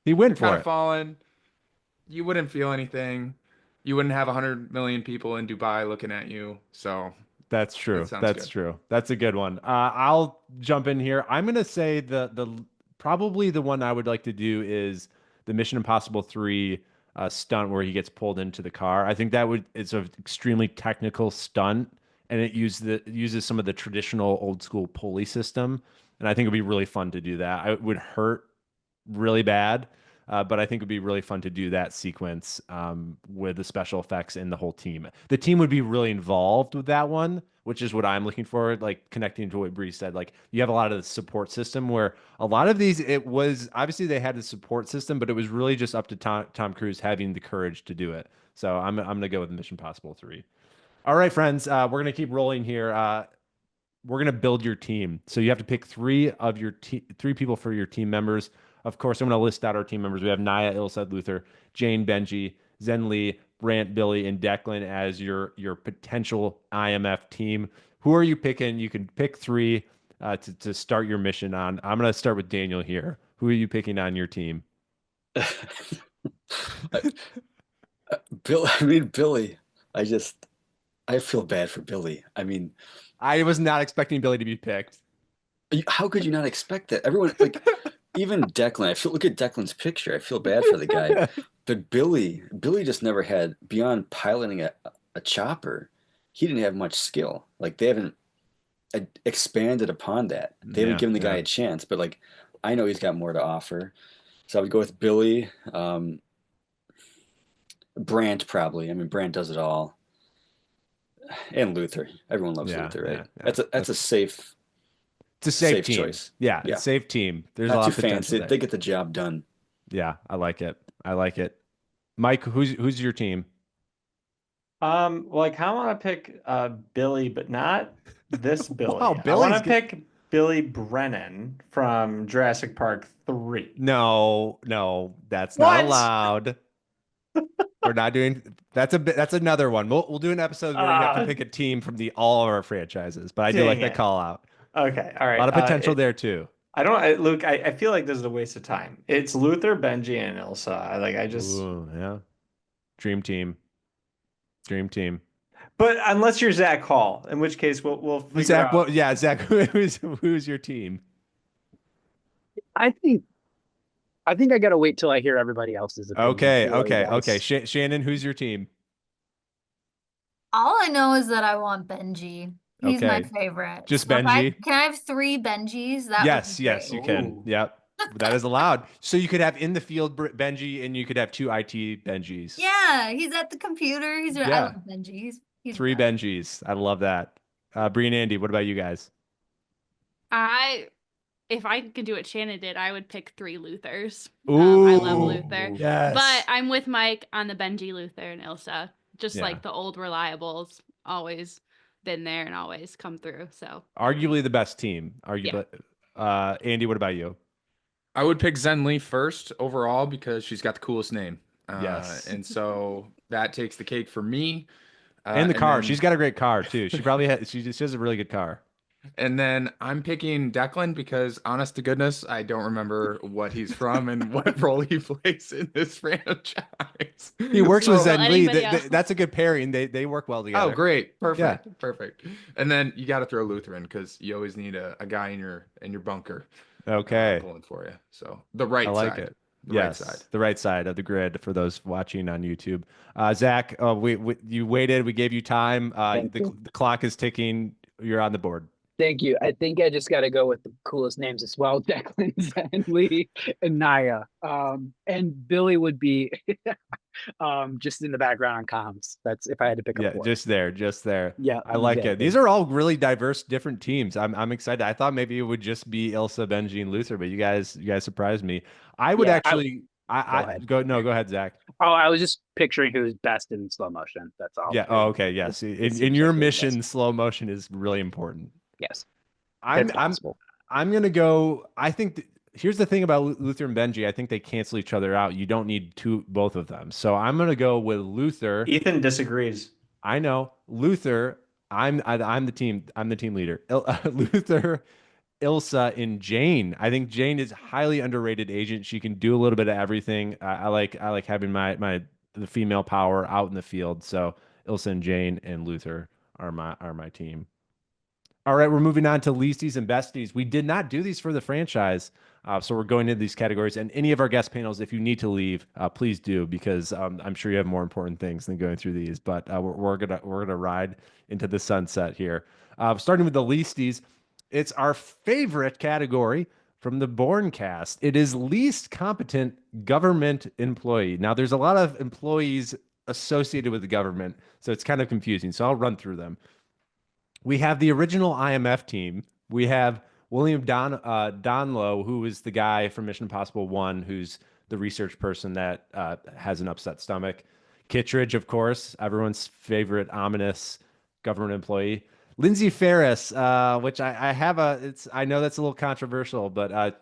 he went for kind it. of fallen. You wouldn't feel anything. You wouldn't have 100 million people in Dubai looking at you. So that's true. That's good. true. That's a good one. I'll jump in here. I'm gonna say the probably the one I would like to do is the Mission Impossible 3 stunt where he gets pulled into the car. I think it's an extremely technical stunt, and it uses some of the traditional old school pulley system. And I think it'd be really fun to do that. It would hurt really bad, but I think it'd be really fun to do that sequence with the special effects and the whole team. The team would be really involved with that one, which is what I'm looking for. Like connecting to what Bri said, like you have a lot of the support system where a lot of these, it was obviously they had the support system, but it was really just up to Tom Cruise having the courage to do it. So I'm gonna go with Mission Impossible 3. All right, friends, we're gonna keep rolling here. We're gonna build your team. So you have to pick three people for your team members. Of course, I'm going to list out our team members. We have Naya, Ilsa, Luther, Jane, Benji, Zen Lee, Brant, Billy, and Declan as your potential IMF team. Who are you picking? You can pick three to start your mission on. I'm going to start with Daniel here. Who are you picking on your team? Billy. I feel bad for Billy. I mean, I was not expecting Billy to be picked. How could you not expect that? Everyone, like, even Declan, look at Declan's picture. I feel bad for the guy. But Billy just never had, beyond piloting a chopper, he didn't have much skill. Like, they haven't expanded upon that. They haven't given the guy a chance. But, like, I know he's got more to offer. So I would go with Billy. Brant, probably. I mean, Brant does it all. And Luther. Everyone loves Luther, right? Yeah. That's a safe... It's a safe team. Choice. Yeah, it's a safe team. There's not a lot too of potential fancy. there. They get the job done. Yeah, I like it. Mike, who's your team? Well, I kind of want to pick Billy, but not this Billy. Wow, I want to pick Billy Brennan from Jurassic Park 3. No, that's not allowed. We're not doing that's another one. We'll do an episode where we have to pick a team from all of our franchises, but I do like that call out. Okay, all right. A lot of potential there too. Luke, I feel like this is a waste of time. It's Luther, Benji, and Ilsa. Ooh, Dream team. But unless you're Zach Hall, in which case we'll figure out. Zach, who's your team? I think I gotta wait till I hear everybody else's opinion. Okay. Shannon, who's your team? All I know is that I want Benji. He's my favorite. Just so Benji. Can I have 3 Benjis? Yes, you can. Yep. That is allowed. So you could have in the field Benji, and you could have 2 IT Benjis. Yeah, he's at the computer. I love Benji. He's 3 Benjis. I love that. Bri and Andy, what about you guys? If I could do what Shannon did, I would pick 3 Luthers. Ooh, I love Luther. Yes. But I'm with Mike on the Benji, Luther, and Ilsa. just Yeah. like the old reliables always been there and always come through. So Arguably the best team. Arguably. Andy, what about you? I would pick Zen Lee first overall because she's got the coolest name. Yes. And so that takes the cake for me. And the car. then- She's got a great car too. She probably has, she has a really good car. And then I'm picking Declan because, honest to goodness, I don't remember what he's from and what role he plays in this franchise. He works with Well, Zen Lee. anybody else? That's a good pairing. They work well together. Oh, great. Perfect. Perfect. And then you got to throw Lutheran because you always need a guy in your bunker Okay. pulling for you. So the right I like side. it. The Yes, right side. the right side of the grid for those watching on YouTube. Zach, we you waited. We gave you time. Thank The you. clock is ticking. You're on the board. Thank you. I think I just got to go with the coolest names as well: Declan, Zen, Lee, and Naya. And Billy would be just in the background on comms. That's if I had to pick Yeah, up one. just there. Yeah, I like it. exactly. These are all really diverse, different teams. I'm excited. I thought maybe it would just be Ilsa, Benji, and Luther, but you guys surprised me. I would Yeah, actually. Go ahead. Go ahead, Zach. Oh, I was just picturing who's best in slow motion. That's all. Yeah. Oh, okay. Yes. It seems In your like who's mission, best. slow motion is really important. Yes, I'm it's possible. I'm gonna go. I think here's the thing about Luther and Benji. I think they cancel each other out. You don't need both of them. So I'm gonna go with Luther. Ethan disagrees. I know Luther. I'm the team. I'm the team leader. Luther, Ilsa, and Jane. I think Jane is a highly underrated agent. She can do a little bit of everything. I like having the female power out in the field. So Ilsa and Jane and Luther are my team. All right, we're moving on to Leasties and Besties. We did not do these for the franchise, so we're going into these categories. And any of our guest panels, if you need to leave, please do, because I'm sure you have more important things than going through these. But we're gonna ride into the sunset here. Starting with the Leasties, it's our favorite category from the Born cast. It is least competent government employee. Now, there's a lot of employees associated with the government, so it's kind of confusing. So I'll run through them. We have the original IMF team. We have William Donlow, who is the guy from Mission Impossible 1, who's the research person that has an upset stomach. Kittredge, of course, everyone's favorite ominous government employee. Lindsay Ferris, which I know that's a little controversial, but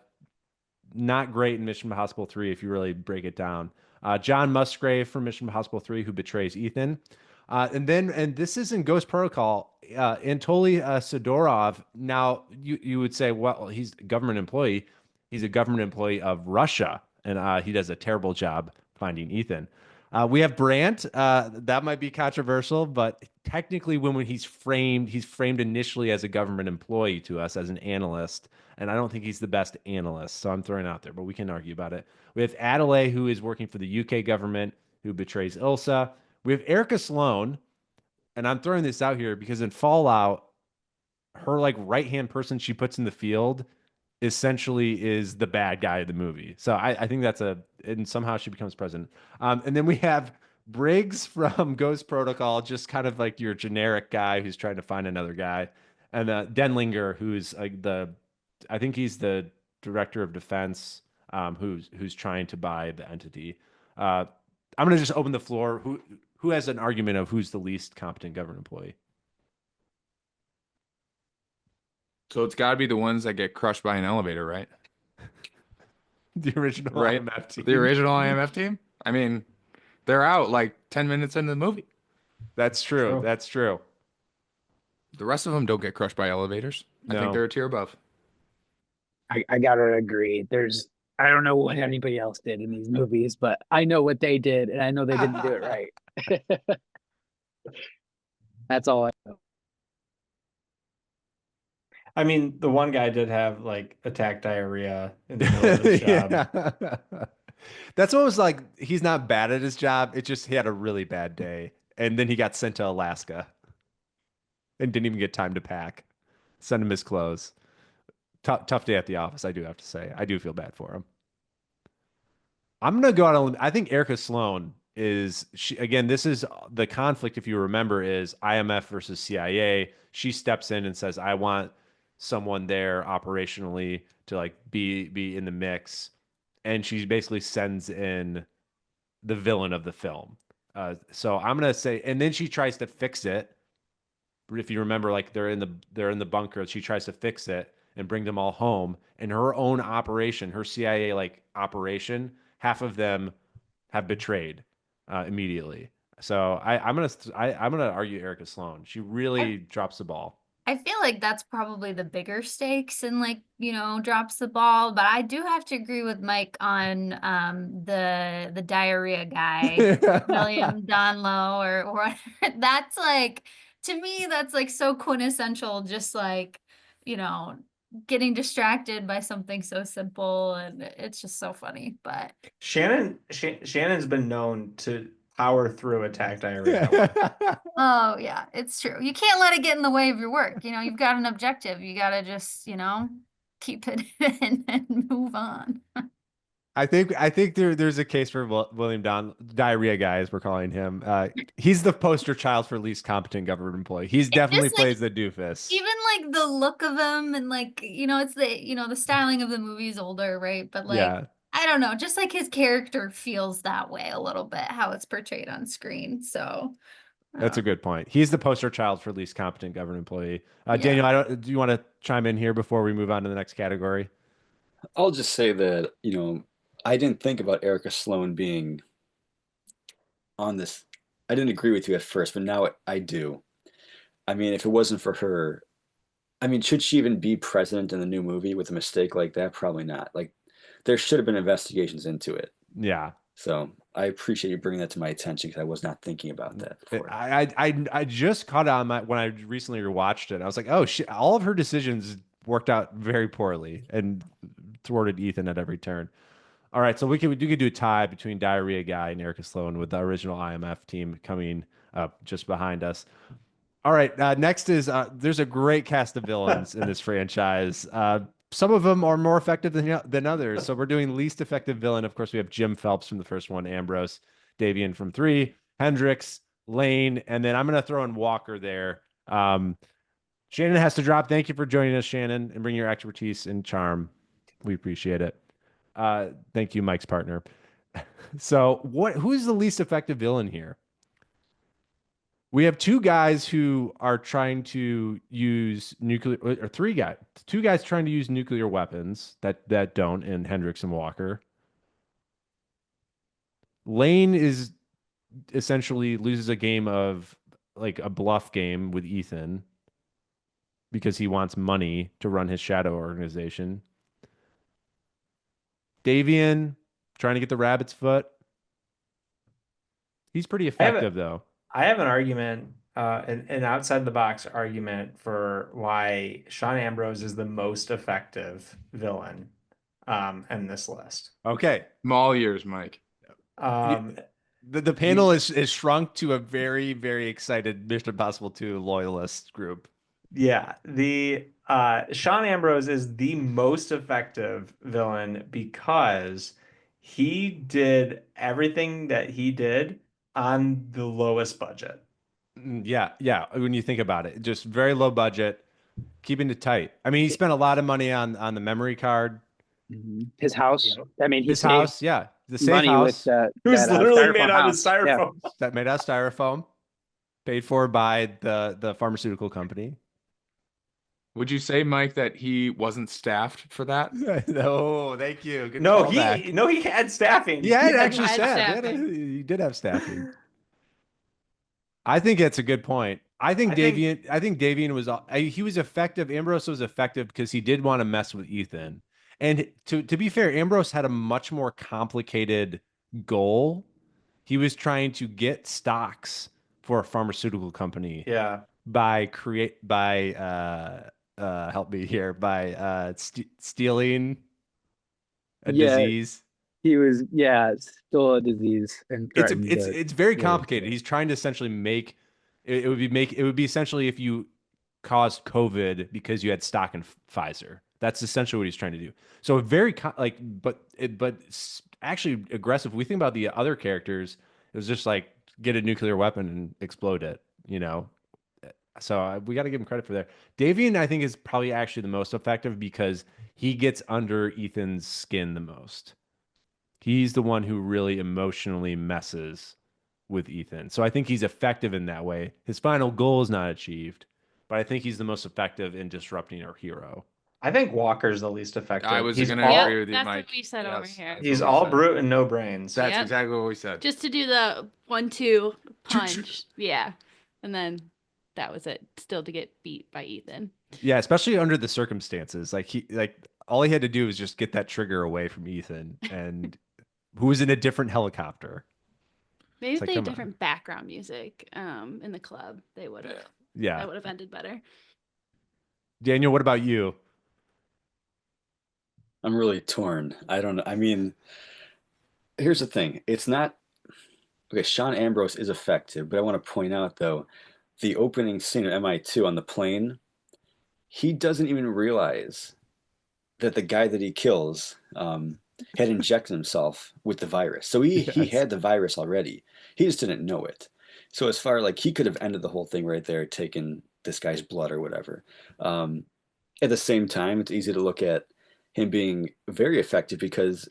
not great in Mission Impossible 3 if you really break it down. John Musgrave from Mission Impossible 3, who betrays Ethan. And this is in Ghost Protocol. Anatoly Sidorov. Now you would say, well, he's a government employee. He's a government employee of Russia, and he does a terrible job finding Ethan. We have Brandt. That might be controversial, but technically, when he's framed initially as a government employee to us as an analyst, and I don't think he's the best analyst, so I'm throwing it out there, but we can argue about it. We have Adelaide, who is working for the UK government, who betrays Ilsa. We have Erica Sloan, and I'm throwing this out here because in Fallout, her right-hand person she puts in the field essentially is the bad guy of the movie. So I think and somehow she becomes president. And then we have Briggs from Ghost Protocol, just kind of like your generic guy who's trying to find another guy. And Denlinger, who's I think he's the director of defense, who's trying to buy the entity. I'm going to just open the floor. Who has an argument of who's the least competent government employee? So it's got to be the ones that get crushed by an elevator, right? The original Right. IMF team. The original IMF team? I mean, they're out like 10 minutes into the movie. That's true. That's true. The rest of them don't get crushed by elevators. I think No. they're a tier above. I gotta agree. I don't know what anybody else did in these movies, but I know what they did, and I know they didn't do it right. That's all I know. I mean, the one guy did have attack diarrhea in the middle of his job. Yeah. That's what was like. He's not bad at his job. It's just he had a really bad day, and then he got sent to Alaska, and didn't even get time to pack. Send him his clothes. Tough day at the office. I do have to say. I do feel bad for him. I'm gonna go out on. I think Erica Sloan is again. This is the conflict. If you remember, is IMF versus CIA. She steps in and says, "I want someone there operationally to be in the mix," and she basically sends in the villain of the film. So I'm gonna say, and then she tries to fix it. If you remember, like they're in the bunker. She tries to fix it and bring them all home. And her own operation, her CIA like operation, half of them have betrayed immediately. So I'm gonna argue Erica Sloan. She really drops the ball. I feel like that's probably the bigger stakes and like, drops the ball. But I do have to agree with Mike on the diarrhea guy, William Donlow or what. That's like, to me, that's like so quintessential, just like, getting distracted by something so simple, and it's just so funny. But Shannon's been known to power through attack diarrhea. oh yeah, it's true. You can't let it get in the way of your work. You've got an objective. You got to just, keep it in and move on. I think there's a case for William Don diarrhea guy, as we're calling him. He's the poster child for least competent government employee. He's definitely just, like, plays the doofus. Even like the look of him and like, it's the styling of the movie is older, right? But like, Yeah. I don't know, just like his character feels that way a little bit, how it's portrayed on screen. So That's a good point. He's the poster child for least competent government employee. Yeah. Daniel, do you want to chime in here before we move on to the next category? I'll just say that, I didn't think about Erica Sloan being on this. I didn't agree with you at first, but now I do. I mean, if it wasn't for her, I mean, should she even be present in the new movie with a mistake like that? Probably not. Like, there should have been investigations into it. Yeah. So I appreciate you bringing that to my attention because I was not thinking about that before. I just caught on when I recently rewatched it. I was like, oh shit! All of her decisions worked out very poorly and thwarted Ethan at every turn. All right, so we could do a tie between Diarrhea Guy and Erica Sloan with the original IMF team coming up just behind us. All right, next is there's a great cast of villains in this franchise. Some of them are more effective than others. So we're doing least effective villain. Of course, we have Jim Phelps from the first one, Ambrose, Davian from 3, Hendricks, Lane, and then I'm going to throw in Walker there. Shannon has to drop. Thank you for joining us, Shannon, and bring your expertise and charm. We appreciate it. Thank you, Mike's partner. So who's the least effective villain here? We have two guys who are trying to use nuclear, or two guys trying to use nuclear weapons that don't, in Hendricks and Walker. Lane is essentially loses a game of like a bluff game with Ethan because he wants money to run his shadow organization. Davian trying to get the rabbit's foot. He's pretty effective though. I have an argument, an outside the box argument for why Sean Ambrose is the most effective villain in this list. Okay. I'm all ears, Mike. The panel is shrunk to a very, very excited Mission Impossible 2 loyalist group. Yeah, the Sean Ambrose is the most effective villain because he did everything that he did on the lowest budget. Yeah. When you think about it, just very low budget, keeping it tight. I mean, he spent a lot of money on the memory card. His house. I mean, his house. Yeah, the safe money house. With it was literally made out of styrofoam. Yeah. That made out of styrofoam, paid for by the pharmaceutical company. Would you say, Mike, that he wasn't staffed for that? No, thank you. Good he had staffing. He had actually staff. He did have staffing. I think that's a good point. I think Davian was he was effective. Ambrose was effective because he did want to mess with Ethan. And to be fair, Ambrose had a much more complicated goal. He was trying to get stocks for a pharmaceutical company. Yeah. Help me here, by stealing a disease. He was stole a disease and it's very complicated. He's trying to essentially make it would be essentially if you caused COVID because you had stock in Pfizer. That's essentially what he's trying to do. So very but actually aggressive. We think about the other characters, it was just like get a nuclear weapon and explode it, So we got to give him credit for that. Davian, I think, is probably actually the most effective because he gets under Ethan's skin the most. He's the one who really emotionally messes with Ethan. So I think he's effective in that way. His final goal is not achieved, but I think he's the most effective in disrupting our hero. I think Walker's the least effective. I was He's going to all, agree with you, That's Mike. what we said over here. that's he's what we all said. brute and no brains. That's Yep. exactly what we said. Just to do the 1-2 punch. Yeah. And then that was it. Still to get beat by Ethan. Yeah, especially under the circumstances. Like all he had to do was just get that trigger away from Ethan, and who was in a different helicopter. Maybe It's if like, they had come on. different background music in the club, they would have. Yeah. That would have ended better. Daniel, what about you? I'm really torn. I don't know. I mean, here's the thing. It's not okay. Sean Ambrose is effective, but I want to point out though, the opening scene of MI2 on the plane, he doesn't even realize that the guy that he kills had injected himself with the virus. So he had the virus already. He just didn't know it. So as far like he could have ended the whole thing right there, taken this guy's blood or whatever. At the same time, it's easy to look at him being very effective because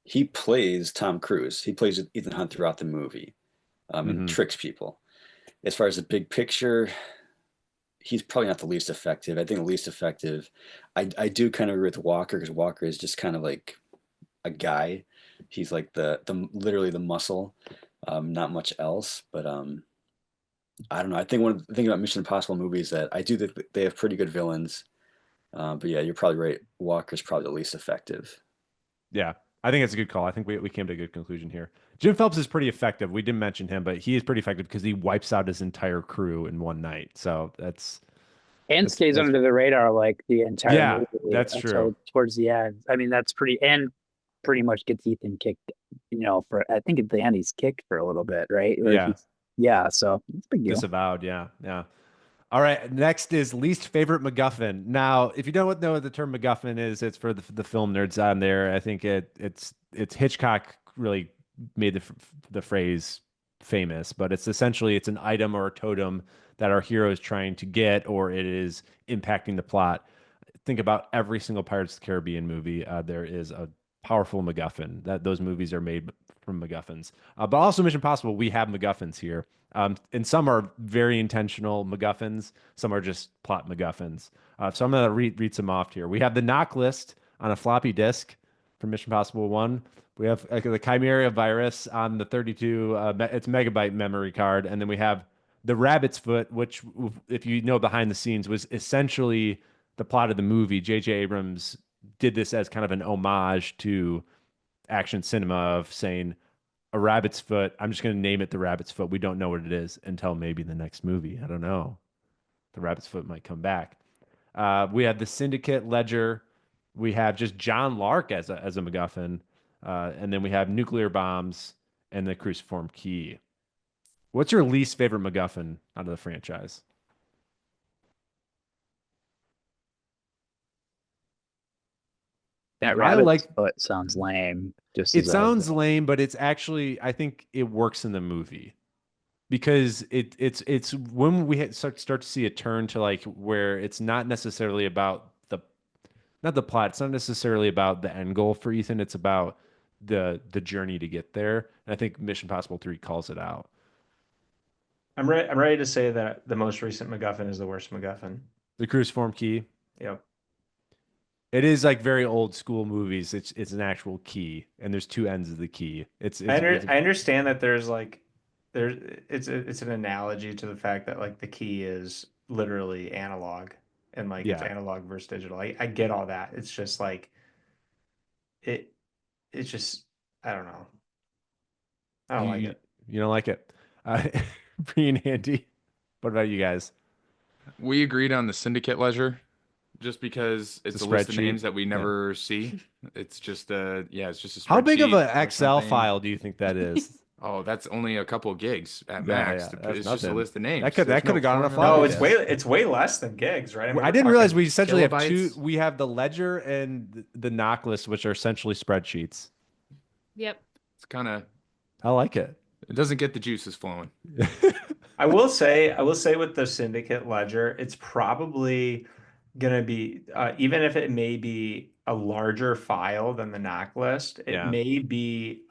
he plays Tom Cruise. He plays Ethan Hunt throughout the movie and tricks people. As far as the big picture, he's probably not the least effective. I think the least effective, I do kind of agree with Walker because Walker is just kind of like a guy. He's like the literally the muscle, not much else. But I don't know. I think one of the things about Mission Impossible movies that I do think they have pretty good villains. But yeah, you're probably right. Walker's probably the least effective. Yeah, I think it's a good call. I think we came to a good conclusion here. Jim Phelps is pretty effective. We didn't mention him, but he is pretty effective because he wipes out his entire crew in one night. So and stays under the radar like the entire movie. That's true. Towards the end, I mean, that's pretty much gets Ethan kicked. For I think at the end he's kicked for a little bit, right? Yeah. So it's a big deal. Disavowed. Yeah. All right. Next is least favorite MacGuffin. Now, if you don't know what the term MacGuffin is, it's for the film nerds on there. I think it's Hitchcock really made the phrase famous, but it's essentially it's an item or a totem that our hero is trying to get, or it is impacting the plot. Think about every single Pirates of the Caribbean movie. There is a powerful MacGuffin. Those movies are made from MacGuffins. But also Mission Impossible, we have MacGuffins here. And some are very intentional MacGuffins. Some are just plot MacGuffins. So I'm going to read some off here. We have the knock list on a floppy disk from Mission Impossible 1. We have the Chimera virus on the 32, it's megabyte memory card. And then we have the rabbit's foot, which, if you know behind the scenes, was essentially the plot of the movie. J.J. Abrams did this as kind of an homage to action cinema of saying, a rabbit's foot. I'm just going to name it the rabbit's foot. We don't know what it is until maybe the next movie. I don't know. The rabbit's foot might come back. We have the Syndicate Ledger. We have just John Lark as a MacGuffin. And then we have nuclear bombs and the cruciform key. What's your least favorite MacGuffin out of the franchise? That rabbit's foot sounds lame. It sounds lame, but it's actually, I think it works in the movie because it's when we start to see a turn to like where it's not necessarily about not the plot. It's not necessarily about the end goal for Ethan. It's about the journey to get there. And I think Mission Impossible 3 calls it out. I'm ready to say that the most recent MacGuffin is the worst MacGuffin. The cruciform key. Yep. It is like very old school movies. It's an actual key, and there's two ends of the key. I understand that it's an analogy to the fact that like the key is literally analog and like it's analog versus digital. I get all that. It's just like it's just I don't know. I don't like it. You don't like it. Bri and Andy, what about you guys? We agreed on the Syndicate Ledger. Just because it's a list of names that we never see. It's just it's just a spreadsheet. How big of an Excel file do you think that is? Oh, that's only a couple of gigs at max. It's just a list of names. That could have gone on a file. No, it's way less than gigs, right? I didn't realize we essentially have two. We have the ledger and the knock list, which are essentially spreadsheets. Yep. It's kind of. I like it. It doesn't get the juices flowing. I will say with the Syndicate Ledger, it's probably gonna be even if it may be a larger file than the knock list, it may be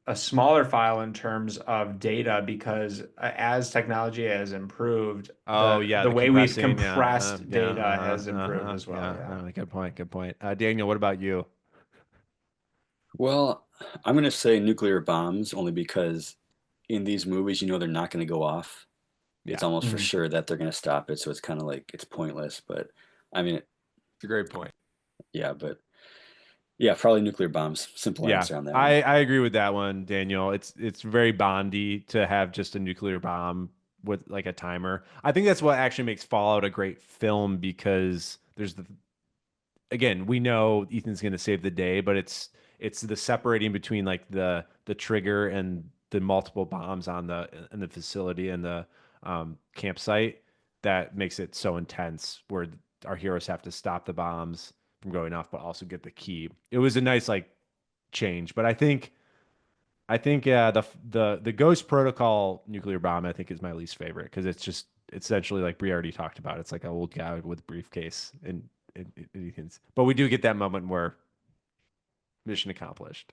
a smaller file in terms of data because as technology has improved, the way we've compressed data has improved as well. Good point. Daniel, what about you? Well, I'm going to say nuclear bombs only because in these movies, they're not going to go off. It's almost for sure that they're going to stop it. So it's kind of like it's pointless. But I mean, It's a great point. Yeah, but yeah, probably nuclear bombs. Simple answer on that one. I agree with that one, Daniel. It's very Bondy to have just a nuclear bomb with like a timer. I think that's what actually makes Fallout a great film because again, we know Ethan's going to save the day, but it's the separating between like the trigger and the multiple bombs in the facility and the campsite that makes it so intense where our heroes have to stop the bombs from going off, but also get the key. It was a nice like change, but I think the Ghost Protocol nuclear bomb I think is my least favorite because it's just essentially like Bri already talked about. It's like an old guy with a briefcase and but we do get that moment where mission accomplished.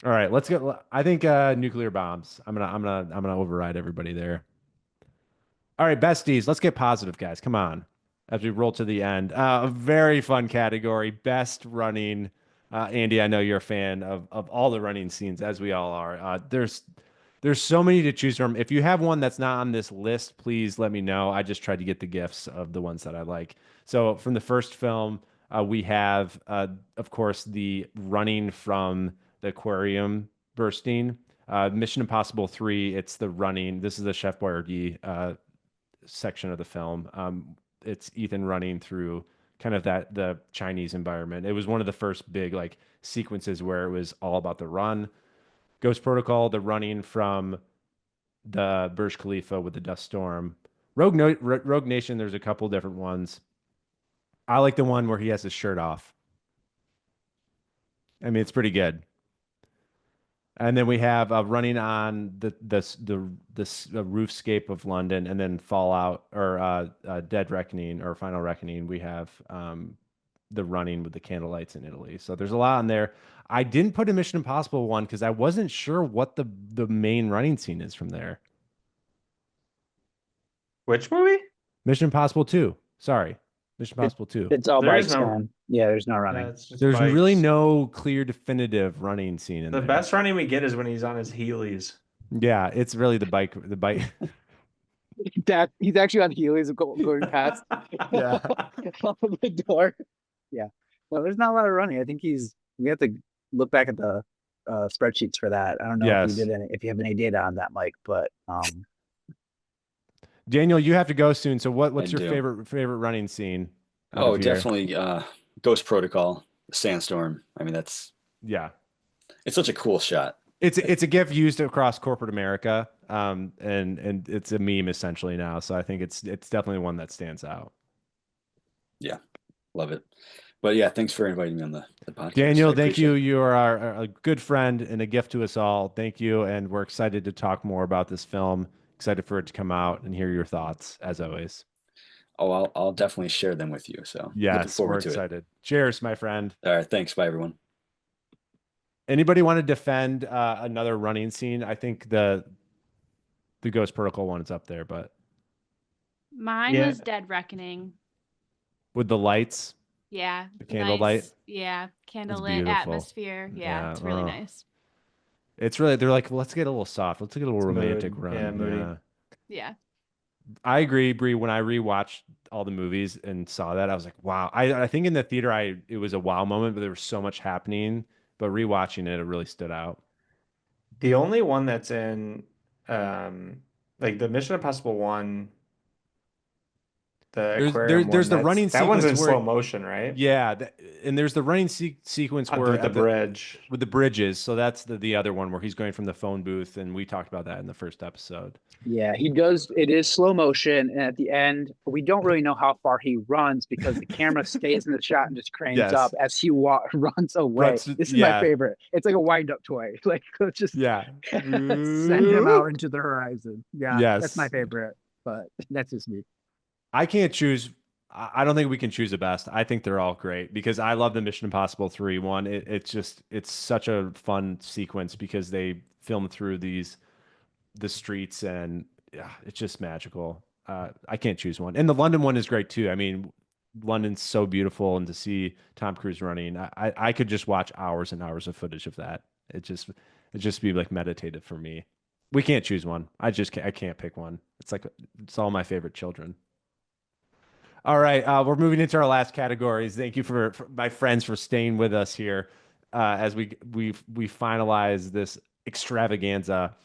All right, let's go. I think nuclear bombs. I'm gonna override everybody there. All right, besties, let's get positive, guys. Come on, as we roll to the end. A very fun category, best running. Andy, I know you're a fan of all the running scenes, as we all are. There's so many to choose from. If you have one that's not on this list, please let me know. I just tried to get the gifts of the ones that I like. So from the first film, we have, of course, the running from the aquarium bursting. Mission Impossible 3, it's the running. This is the Chef Boyardee section of the film. It's Ethan running through kind of the Chinese environment. It was one of the first big like sequences where it was all about the run. Ghost Protocol, the running from the Burj Khalifa with the dust storm. Rogue Nation, there's a couple different ones. I like the one where he has his shirt off. I mean, it's pretty good. And then we have running on the roofscape of London, and then Fallout or Dead Reckoning or Final Reckoning. We have the running with the candlelights in Italy. So there's a lot on there. I didn't put a Mission Impossible one because I wasn't sure what the main running scene is from there. Which movie? Mission Impossible 2. Sorry. Mission Impossible 2. It's all bikes, man. Yeah, there's no running. There's really no clear, definitive running scene in there. The best running we get is when he's on his Heelys. Yeah, it's really the bike. That he's actually on Heelys going past the door. Yeah. Well, there's not a lot of running. I think we have to look back at the spreadsheets for that. I don't know if you have any data on that, Mike, but Daniel, you have to go soon. So what's your favorite running scene? Oh, definitely Ghost Protocol, Sandstorm. I mean, it's such a cool shot. It's a GIF used across corporate America, and it's a meme essentially now. So I think it's definitely one that stands out. Yeah, love it. But yeah, thanks for inviting me on the podcast. Daniel, thank you. You are a good friend and a gift to us all. Thank you, and we're excited to talk more about this film. Excited for it to come out and hear your thoughts, as always. Oh, I'll definitely share them with you. So yes, we're excited. Cheers, my friend. All right, thanks. Bye, everyone. Anybody want to defend another running scene? I think the Ghost Protocol one is up there, but mine was Dead Reckoning with the lights. Yeah, the candlelight. Nice, yeah, candlelit atmosphere. Yeah, it's really nice. It's really, they're like, let's get a little soft. Let's get a little romantic run. Yeah. I agree, Bri. When I rewatched all the movies and saw that, I was like, wow. I think in the theater, it was a wow moment, but there was so much happening. But rewatching it, it really stood out. The only one that's in, like the Mission Impossible one, the aquarium there's one, the running that one's in sequence slow motion, right? Yeah, and there's the running sequence where with the bridge with the bridges. So that's the other one where he's going from the phone booth, and we talked about that in the first episode. Yeah, he does. It is slow motion, and at the end, we don't really know how far he runs because the camera stays in the shot and just cranes up as he runs away. This is my favorite. It's like a wind-up toy. Like, let's just send him out into the horizon. Yeah, that's my favorite. But that's just me. I can't choose I don't think we can choose the best. I think they're all great because I love the Mission Impossible 3 one. It's such a fun sequence because they film through the streets and yeah, it's just magical. I can't choose one. And the London one is great too. I mean, London's so beautiful, and to see Tom Cruise running, I could just watch hours and hours of footage of that. It just be like meditative for me. We can't choose one. I can't pick one. It's like it's all my favorite children. All right, we're moving into our last categories. Thank you for my friends for staying with us here as we finalize this extravaganza.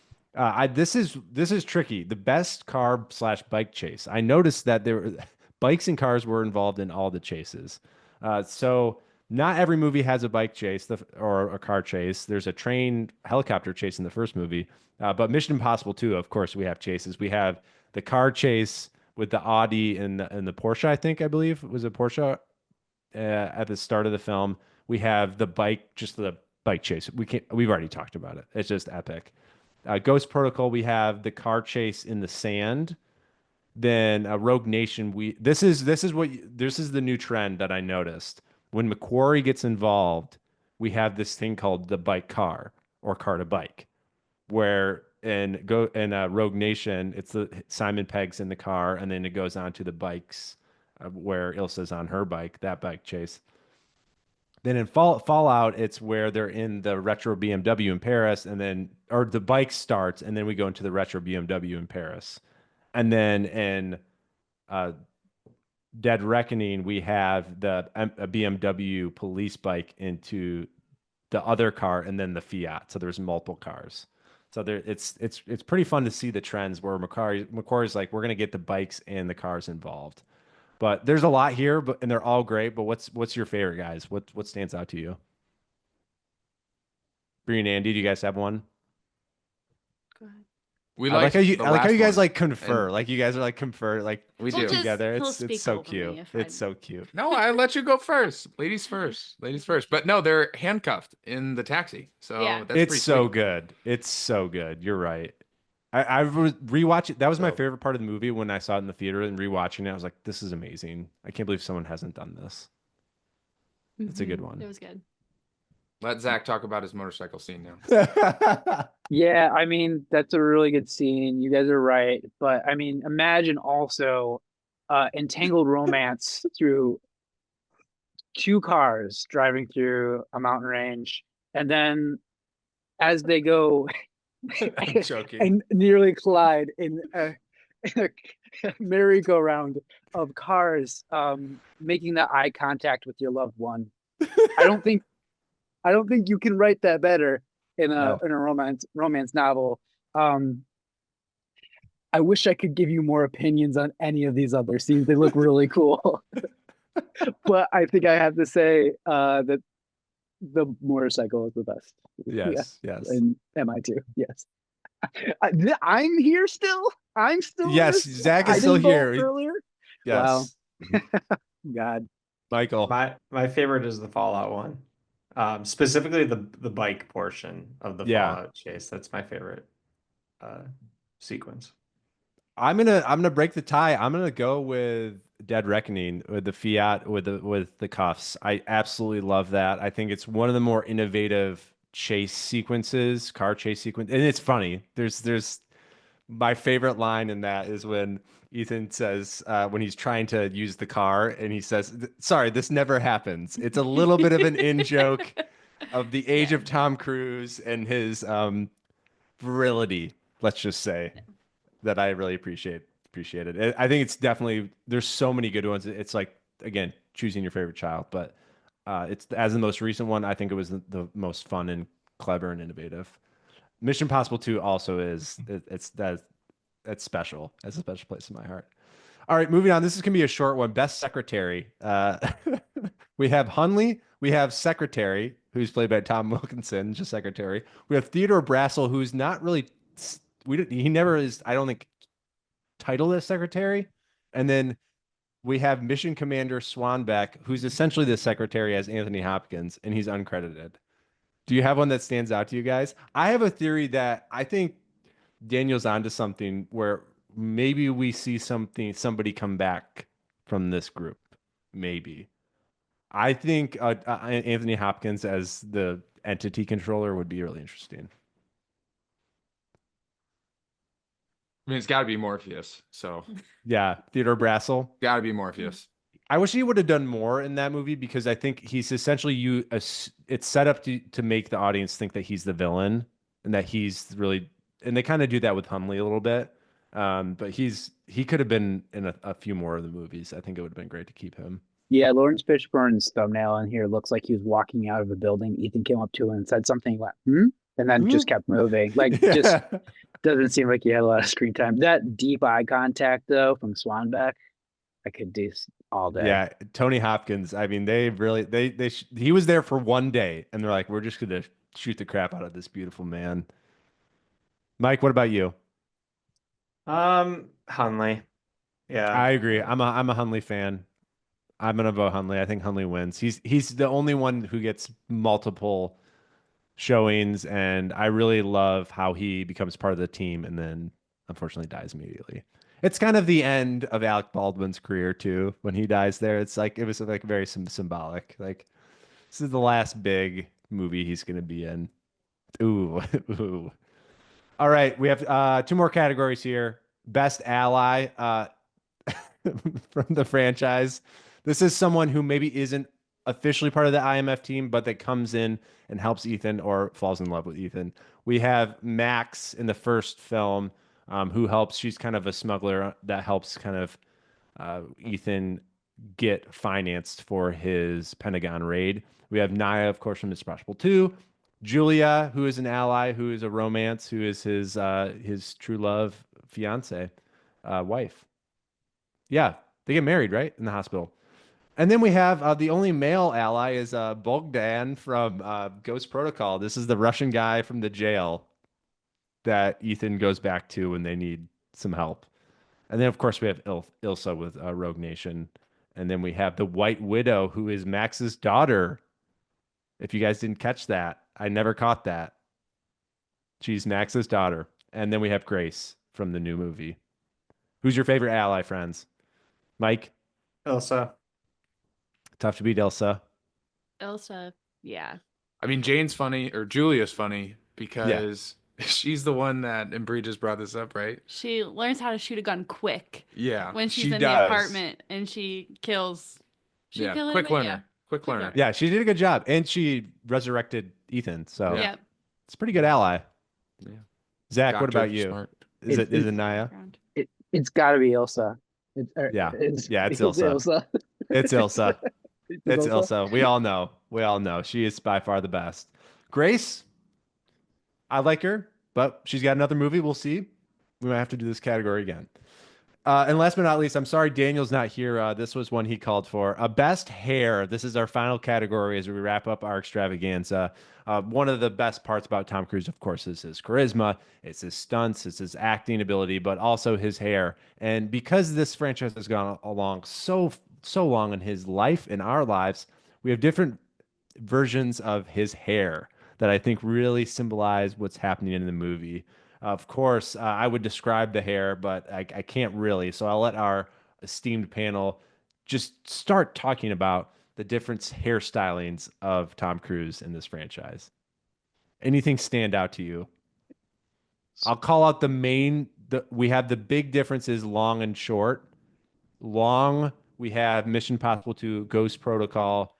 This is tricky. The best car slash bike chase. I noticed that there were bikes and cars were involved in all the chases. So not every movie has a bike chase or a car chase. There's a train helicopter chase in the first movie, but Mission Impossible 2, of course, we have chases. We have the car chase with the Audi and the Porsche. I believe it was a Porsche at the start of the film. We have the bike chase. We've already talked about it. It's just epic. Ghost Protocol, we have the car chase in the sand. Then Rogue Nation, this is the new trend that I noticed. When Macquarie gets involved, we have this thing called the bike car or car to bike, where Rogue Nation, it's the Simon Pegg's in the car, and then it goes on to the bikes, where Ilsa's on her bike, that bike chase. Then in Fallout, it's where they're in the retro BMW in Paris, or the bike starts, and then we go into the retro BMW in Paris. And then in Dead Reckoning, we have a BMW police bike into the other car, and then the Fiat. So there's multiple cars. So it's pretty fun to see the trends where Macquarie's like, we're gonna get the bikes and the cars involved. But there's a lot here, and they're all great. But what's your favorite, guys? What stands out to you? Bri and Andy, do you guys have one? Go ahead. I like how you guys like confer. And like you guys are like confer. Like we We'll do. together. he'll It's speak so over me cute. if It's I'm- so cute. No, I let you go first. Ladies first. Ladies first. But no, they're handcuffed in the taxi. So Yeah. that's pretty It's so sweet. good. It's so good. You're right. I was rewatching. That was my So- favorite part of the movie when I saw it in the theater and rewatching it. I was like, this is amazing. I can't believe someone hasn't done this. It's a good It one. was good. Let Zach talk about his motorcycle scene now. Yeah, I mean, that's a really good scene. You guys are right. But I mean, imagine also entangled romance through two cars driving through a mountain range. And then as they go I'm joking. and nearly collide in a merry-go-round of cars, making that eye contact with your loved one. I don't think you can write that better in a romance novel. I wish I could give you more opinions on any of these other scenes. They look really cool. But I think I have to say that the motorcycle is the best. Yes. And MI2, yes. I'm here still. I'm still. in Yes, this? Zach is I still didn't vote here. earlier. Yes. God. Michael. My favorite is the Fallout one. Specifically the bike portion of the Yeah. Fallout chase. That's my favorite sequence. I'm gonna break the tie. I'm gonna go with Dead Reckoning with the Fiat with the cuffs. I absolutely love that. I think it's one of the more innovative car chase sequence, and it's funny. There's my favorite line in that is when Ethan says when he's trying to use the car and he says, "Sorry, this never happens." It's a little bit of an in joke of the age of Tom Cruise and his virility. Let's just say. That I really appreciate it. I think it's definitely there's so many good ones. It's like again choosing your favorite child, but it's as the most recent one. I think it was the most fun and clever and innovative. Mission Impossible 2 also is that's special. That's a special place in my heart. All right, moving on. This is gonna be a short one. Best secretary. We have Hunley. We have secretary, who's played by Tom Wilkinson, just secretary. We have Theodore Brassel, who's not really. He never is, I don't think, titled as secretary. And then we have Mission Commander Swanbeck, who's essentially the secretary as Anthony Hopkins, and he's uncredited. Do you have one that stands out to you guys? I have a theory that I think Daniel's onto something where maybe we see somebody come back from this group, maybe. I think Anthony Hopkins as the entity controller would be really interesting. I mean, it's got to be Morpheus. So Yeah, Theodore Brassel. got to be Morpheus. I wish he would have done more in that movie because I think he's essentially it's set up to make the audience think that he's the villain and that he's really, and they kind of do that with Hunley a little bit. But he could have been in a few more of the movies. I think it would have been great to keep him. Yeah, Lawrence Fishburne's thumbnail in here looks like he was walking out of a building. Ethan came up to him and said something, like, and then just kept moving. Like, just doesn't seem like he had a lot of screen time. That deep eye contact, though, from Swanbeck, I could do all day. Yeah, Tony Hopkins. I mean, they really he was there for one day, and they're like, we're just gonna shoot the crap out of this beautiful man. Mike, what about you? Hunley. Yeah, I agree. I'm a Hunley fan. I'm gonna vote Hunley. I think Hunley wins. He's the only one who gets multiple showings, and I really love how he becomes part of the team and then unfortunately dies immediately. It's kind of the end of Alec Baldwin's career too. When he dies there, it was like very symbolic. Like this is the last big movie he's gonna be in. Ooh, ooh. All right, we have 2 more categories here. Best ally from the franchise. This is someone who maybe isn't officially part of the IMF team, but that comes in and helps Ethan or falls in love with Ethan. We have Max in the first film, who helps. She's kind of a smuggler that helps kind of Ethan get financed for his Pentagon raid. We have Naya, of course, from Ms. Impossible 2. Julia, who is an ally, who is a romance, who is his true love fiance, wife. Yeah, they get married, right? In the hospital. And then we have the only male ally is Bogdan from Ghost Protocol. This is the Russian guy from the jail that Ethan goes back to when they need some help. And then, of course, we have Ilsa with Rogue Nation. And then we have the White Widow, who is Max's daughter. If you guys didn't catch that, I never caught that. She's Max's daughter. And then we have Grace from the new movie. Who's your favorite ally, friends? Mike? Ilsa. Tough to beat Ilsa. Elsa, yeah. I mean, Jane's funny, or Julia's funny, because she's the one that, and Bri just brought this up, right? She learns how to shoot a gun quick Yeah. when she's she in does. the apartment, and she kills. Yeah, kill quick anybody? learner. Quick learner. Yeah, she did a good job. And she resurrected Ethan. So Yeah. it's a pretty good ally. Yeah. Zach, what Doctor about you? Smart. Is it Naya? It's got to be Ilsa. Yeah. It's Ilsa. It's Ilsa. It's Ilsa. Ilsa. We all know. She is by far the best. Grace, I like her, but she's got another movie. We'll see. We might have to do this category again. And last but not least, I'm sorry Daniel's not here. This was one he called for. Best hair. This is our final category as we wrap up our extravaganza. One of the best parts about Tom Cruise, of course, is his charisma. It's his stunts. It's his acting ability, but also his hair. And because this franchise has gone along so long in his life, in our lives, we have different versions of his hair that I think really symbolize what's happening in the movie. Of course, I would describe the hair, but I can't really. So I'll let our esteemed panel just start talking about the different hairstylings of Tom Cruise in this franchise. Anything stand out to you? I'll call out we have the big differences, long and short. Long, we have Mission Impossible 2, Ghost Protocol.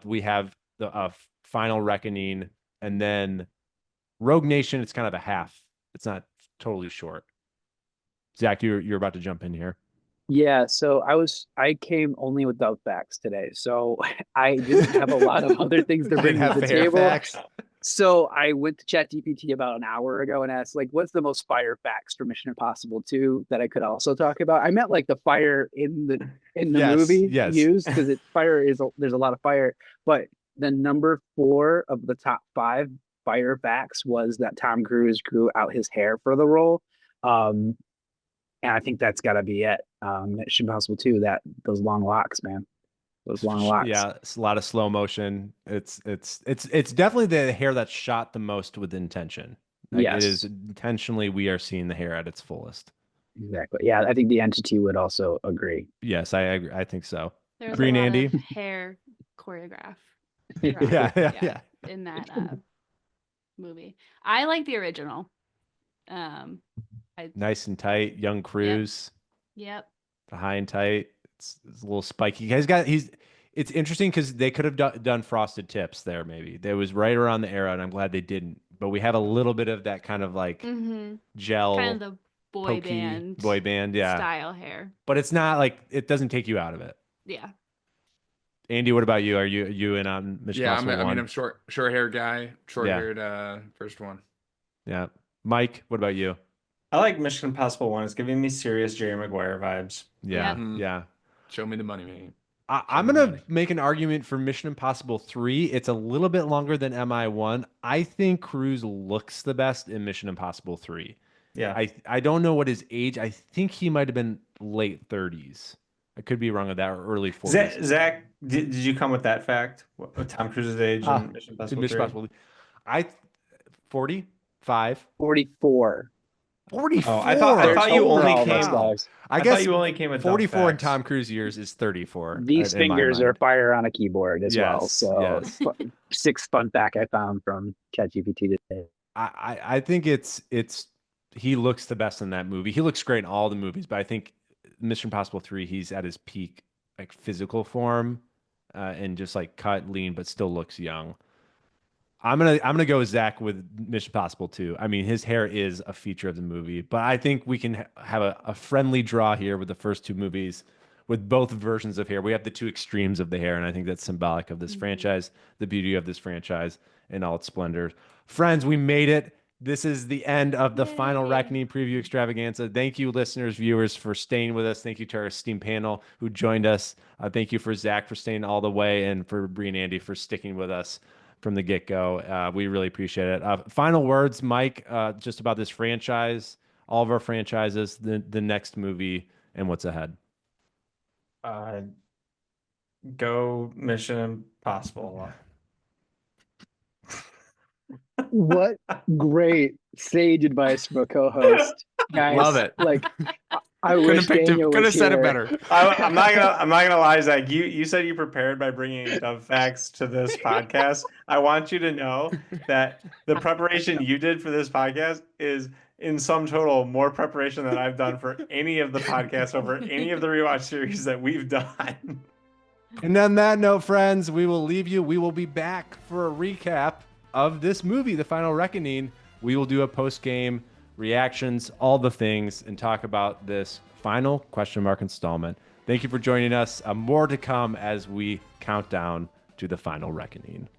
We have the Final Reckoning, and then Rogue Nation. It's kind of a half. It's not totally short. Zach, you're about to jump in here. Yeah, so I came only with the facts today, so I didn't have a lot of other things to bring to the table. Facts. So I went to ChatGPT about an hour ago and asked, like, what's the most fire facts for Mission Impossible 2 that I could also talk about? I meant like the fire in the movie used, because there's a lot of fire, but the number 4 of the top 5 fire facts was that Tom Cruise grew out his hair for the role. And I think that's got to be it. Mission Impossible 2, those long locks, man. Those long locks. Yeah, it's a lot of slow motion. It's definitely the hair that's shot the most with intention. Like, yes. It is intentionally we are seeing the hair at its fullest. Exactly. Yeah, I think the entity would also agree. Yes, I agree. I think so. There was Green a lot Andy? of hair choreograph. Yeah. In that movie. I like the original. Nice and tight, young Cruise. Yep. High and tight. It's a little spiky. It's interesting because they could have done frosted tips there. Maybe that was right around the era, and I'm glad they didn't. But we have a little bit of that kind of like gel, kind of the boy band yeah, style hair. But it's not like it doesn't take you out of it. Yeah. Andy, what about you? Are you in on Mission Impossible 1? I'm short hair guy, short haired first one. Yeah. Mike, what about you? I like Mission Impossible 1. It's giving me serious Jerry Maguire vibes. Yeah. Yep. Yeah. Show me the money, man. I'm going to make an argument for Mission Impossible 3. It's a little bit longer than MI1. I think Cruise looks the best in Mission Impossible 3. Yeah. I don't know what his age. I think he might have been late 30s. I could be wrong with that, or early 40s. Zach, did you come with that fact? What Tom Cruise's age in Mission Impossible 3? 45. 44. 44. Oh, I thought you only came. I guess you only came with 44 in Tom Cruise years is 34. These fingers are fire on a keyboard as well. So yes. 6 fun fact I found from ChatGPT today. I think it's he looks the best in that movie. He looks great in all the movies, but I think Mission Impossible 3, he's at his peak like physical form, and just like cut, lean, but still looks young. I'm gonna go with Zach with Mission Impossible 2. I mean, his hair is a feature of the movie, but I think we can have a friendly draw here with the first two movies, with both versions of hair. We have the two extremes of the hair, and I think that's symbolic of this franchise, the beauty of this franchise in all its splendor. Friends, we made it. This is the end of the Final Reckoning Preview Extravaganza. Thank you, listeners, viewers, for staying with us. Thank you to our esteemed panel who joined us. Thank you for Zach for staying all the way, and for Bri and Andy for sticking with us from the get-go. We really appreciate it. Final words, Mike, just about this franchise, all of our franchises, the next movie, and what's ahead. Go Mission Impossible. What great sage advice from a co-host, guys. Love it. Like, I wish Daniel could have was said it here. better. I'm not gonna lie, Zach. You said you prepared by bringing dumb facts to this podcast. I want you to know that the preparation you did for this podcast is in sum total more preparation than I've done for any of the podcasts over any of the rewatch series that we've done. And on that note, friends, we will leave you. We will be back for a recap of this movie, The Final Reckoning. We will do a post-game reactions, all the things, and talk about this final ? Installment. Thank you for joining us. More to come as we count down to The Final Reckoning.